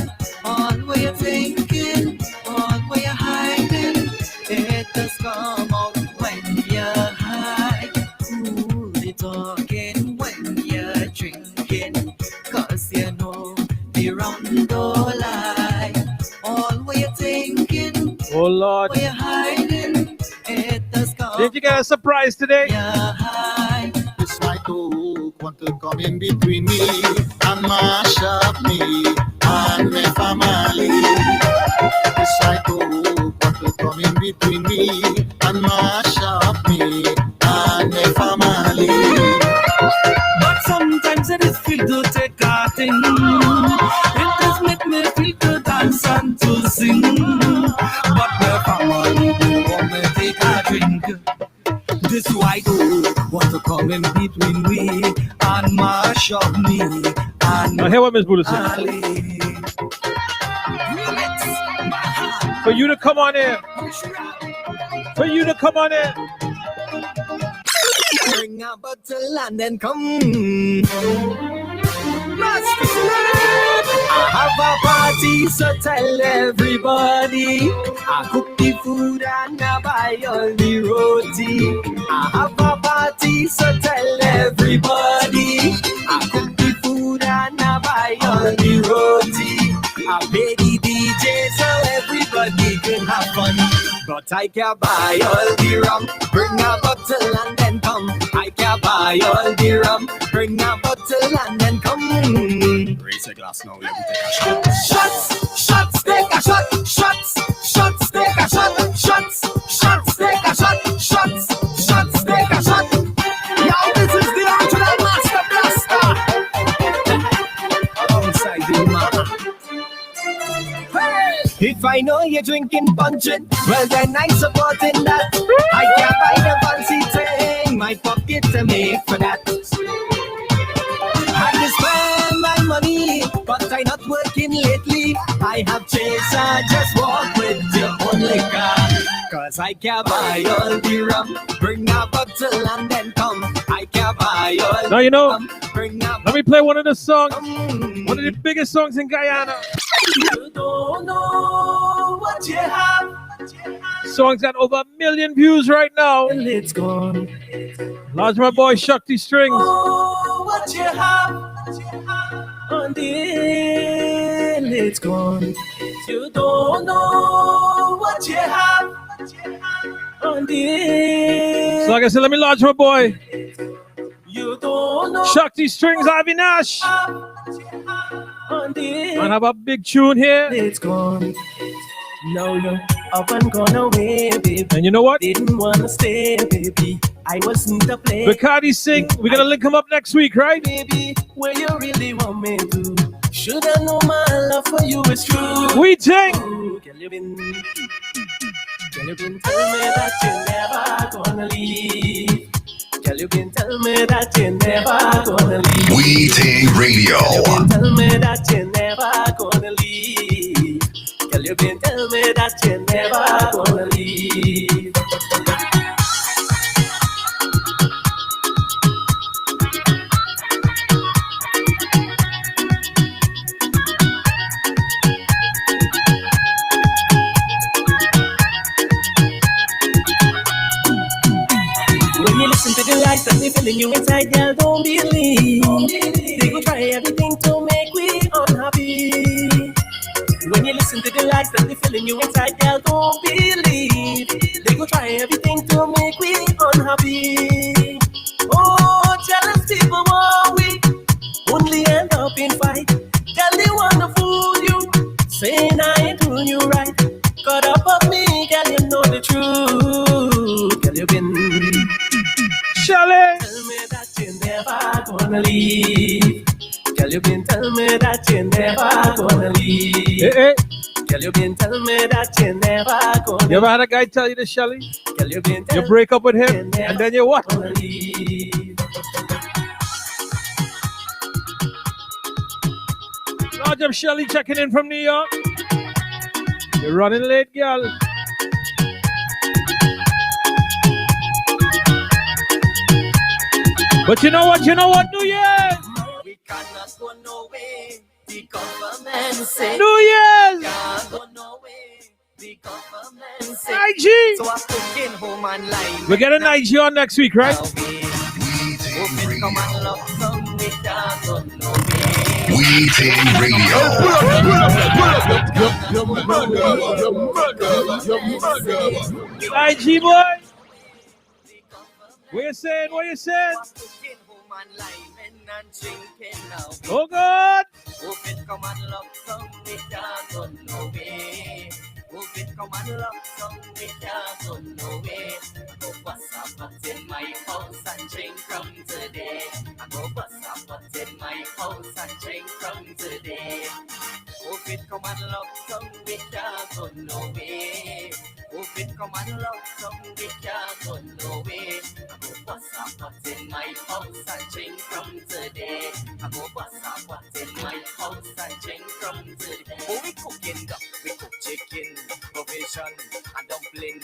All what you're thinking, all what you're hiding, it does come out when you're high. Cool the talking when you're drinking. Cause you know the rum don't lie. All what you're thinking, Oh Lord. what you're hiding, it does come. Did you get a surprise today? This white oak want to come in between me and mash up me and my family. This white oak want to come in between me and mash up me and my family. But sometimes it is feel to take a thing. It does make me feel to dance and to sing. But the family don't want me take a drink. This white oak want to come in between me and mash up me and now hear what Miss Buddha said. For you to come on in. For you to come on in. Bring a bottle and then come. I have a party, so tell everybody. I cook the food and I buy all the roti. I have a party, so tell everybody. I cook the food and I buy all the roti. I pay the DJ so everybody can have fun. But I can't buy all the rum. Bring a bottle and then come. I can't buy all the rum. Bring a bottle and then come. Raise a glass now, let me take a shot. Shots, shots, take a shot. Shots, shots, take a shot. Shots, shots, take a shot. Shots, shots, take a shot. Yo, this is the original Master Blaster. Alongside the man. If I know you're drinking puncheon, well then I'm supporting that. I can't buy the fancy thing, my pocket to make for that. I just spend my money, but I'm not working lately. I have chase, I just walk with your own liquor. Cause I can't buy all the rum. Bring a bottle and then come. I can't buy all. Now you know. Bring a Let me play one of the songs. One of the biggest songs in Guyana. You don't know what you have. Song's got over 1 million views right now. It's gone. Large my boy Shakti Strings. Oh, what you have. Until it's gone. You don't know what you have. Until. So like I said, let me launch my boy. You don't know. Shakti Strings, Avinash. And have a big tune here. It's gone. No, you're up and gone away, baby. And you know what? Didn't wanna stay, baby. I wasn't a play. Bacardi Sing, we're gonna link him up next week, right? Baby, where you really want me to? Should I know my love for you is true? We ting. Can you been tell me that you're never gonna leave? Can you been tell me that you're never gonna leave? We Ting Radio. Tell me that you're never gonna leave. Can you been tell me that you're never gonna leave? When you listen to the lies that they filling you inside, girl, don't believe. They go try everything to make we unhappy. When you listen to the lies that they filling you inside, girl, don't believe. They go try everything to make we unhappy. happy. Oh, jealous people are weak, only end up in fight. Girl, they wanna fool you, saying I ain't doing you right. Caught up on me, girl, you know the truth. Girl, you been Shelly. Tell me that you never gonna leave. Girl, you been tell me that you never gonna leave. Hey, hey. Girl, you been tell me that you never gonna You ever had a guy tell you this, Shelly? Girl, you been You break up with him, and then you what? Large up Shelly checking in from New York. You're running late, girl. But you know what, New Year's! We cannot go nowhere. The government say New Year's! can't go nowhere. The government say IG! So I'm cooking home and line. We're getting IG on next week, right? Come and love some, we can't go nowhere. Ting Radio. IG boy! What you saying? What you saying? Oh God! Hope it come and love some, we can't go nowhere. Hope it come and love some, we can't go nowhere. Go bust a pot in my house and drink from today. I go bust a pot in my house and drink from today. Hope it come and love some, we can't go nowhere. Hope it come and love some, we can't go nowhere. I go bust a pot in my house and drink from today. I go bust a pot in my house and drink from today. Oh, we cooking duck, we cook chicken, provision and dumpling,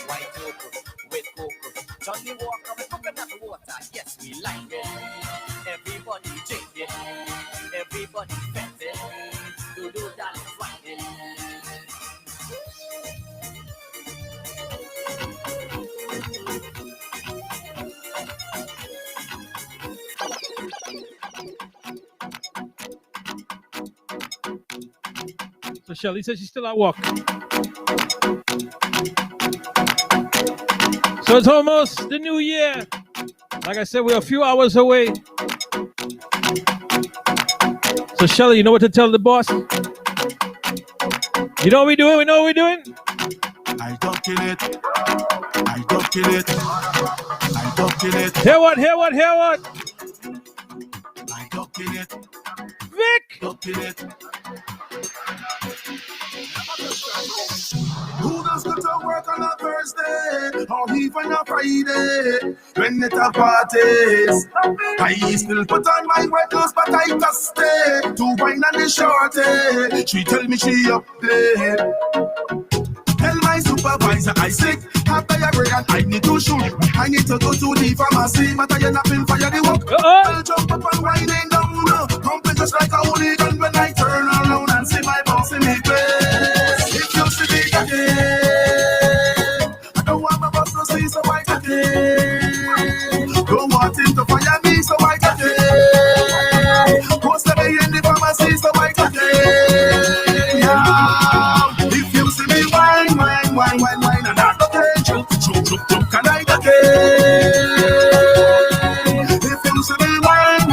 white cocoa with cocoa. Johnny Walker, we coconut water, yes we like it. Everybody drink it, everybody fed it. Do that is right it. So Shelly says she's still at work. So it's almost the new year. Like I said, we're a few hours away. So Shelly, you know what to tell the boss? You know what we're doing? We know what we're doing? I don't kill it. I don't kill it. I don't kill it. Hear what? Hear what? Hear what? I don't kill it. Vic! Don't kill it. Who does go to work on a Thursday or even a Friday when it a parties? I still put on my white clothes, but I just stay to wine on the shorty. She tell me she up there. Tell my supervisor I sick, have diarrhea and I need to shoot. I need to go to the pharmacy, but I end up in fire the work. I'll jump up and winding down, pumping just like a hooligan when I turn around and see my boss in the place. If you see me again, I don't want my boss to see so I again. Don't want him to fire me so I again. Post me in the pharmacy so I again. Yeah. If you see me wine, and I'm not okay, jump, can I again? If you see me wine,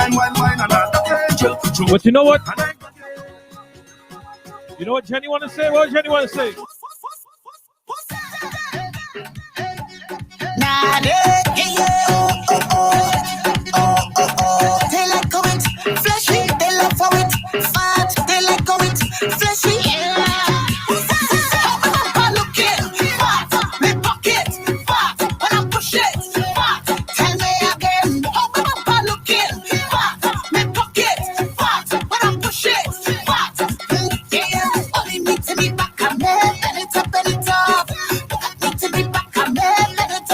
and I'm not okay, jump. But you know what? You know what Jenny want to say? What Jenny want to say? They like it fleshy, they love for it fat. They like it fleshy. Look it, fat, me pocket, fat. When I push it, fat. Tell me again. Look it, fat, me pocket, fat. When I push it, fat. Yeah, only me to be back and bend it up. Need to be back and bend it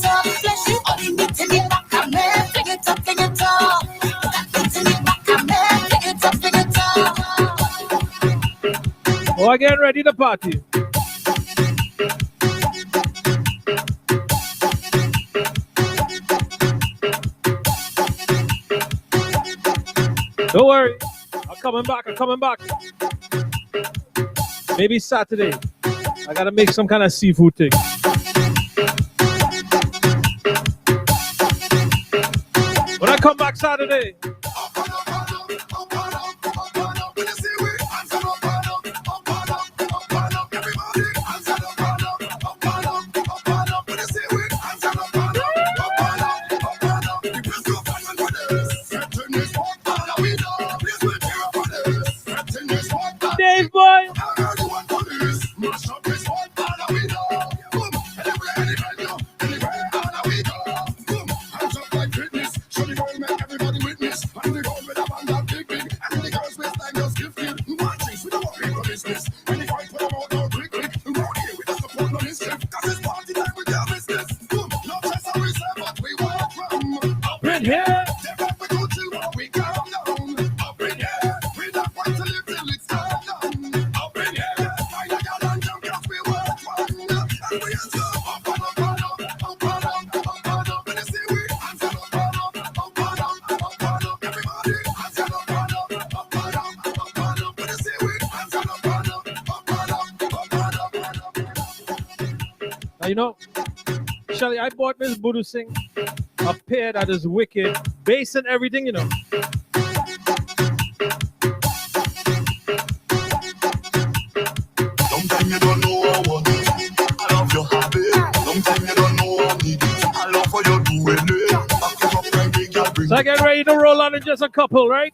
up. Fleshy, only me to be back and bend it up. Need to be back and bend it up. Oh, I getting ready to party. Don't worry. I'm coming back. Maybe Saturday. I gotta make some kind of seafood thing. come back Saturday. Dave boy. You know, Shelly, I bought Miss Budu Singh a pair that is wicked, bass and everything, you know. Sometimes you don't know I want it. I love your habit. Sometimes you don't know I need it. I love how you're doing it. Back it up and big, I'll bring So I get ready to roll on in just a couple, right?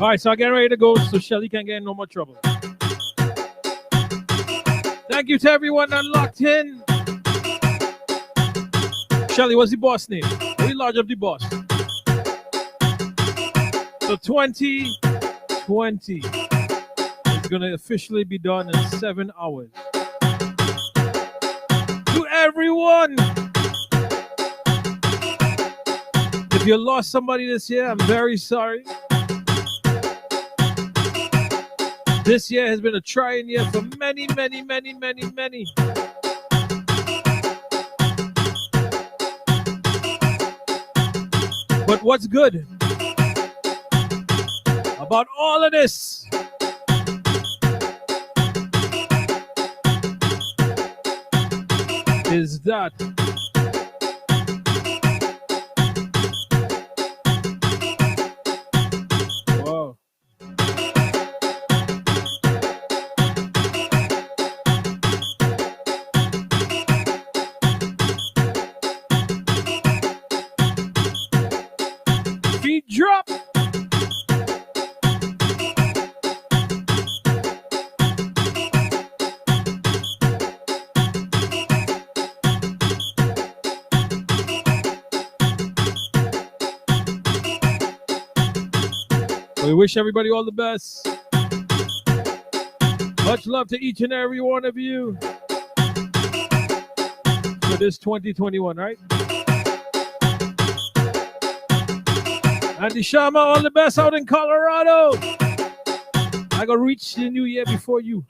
All right, so I get ready to go so Shelly can't get in no more trouble. Thank you to everyone that locked in. Shelly, what's the boss name? Let me lodge up the boss. So 2020 is going to officially be done in 7 hours. To everyone, if you lost somebody this year, I'm very sorry. This year has been a trying year for many. But what's good about all of this is that whoa. We wish everybody all the best. Much love to each and every one of you for this 2021, right? Andy Sharma, all the best out in Colorado. I gotta reach the new year before you.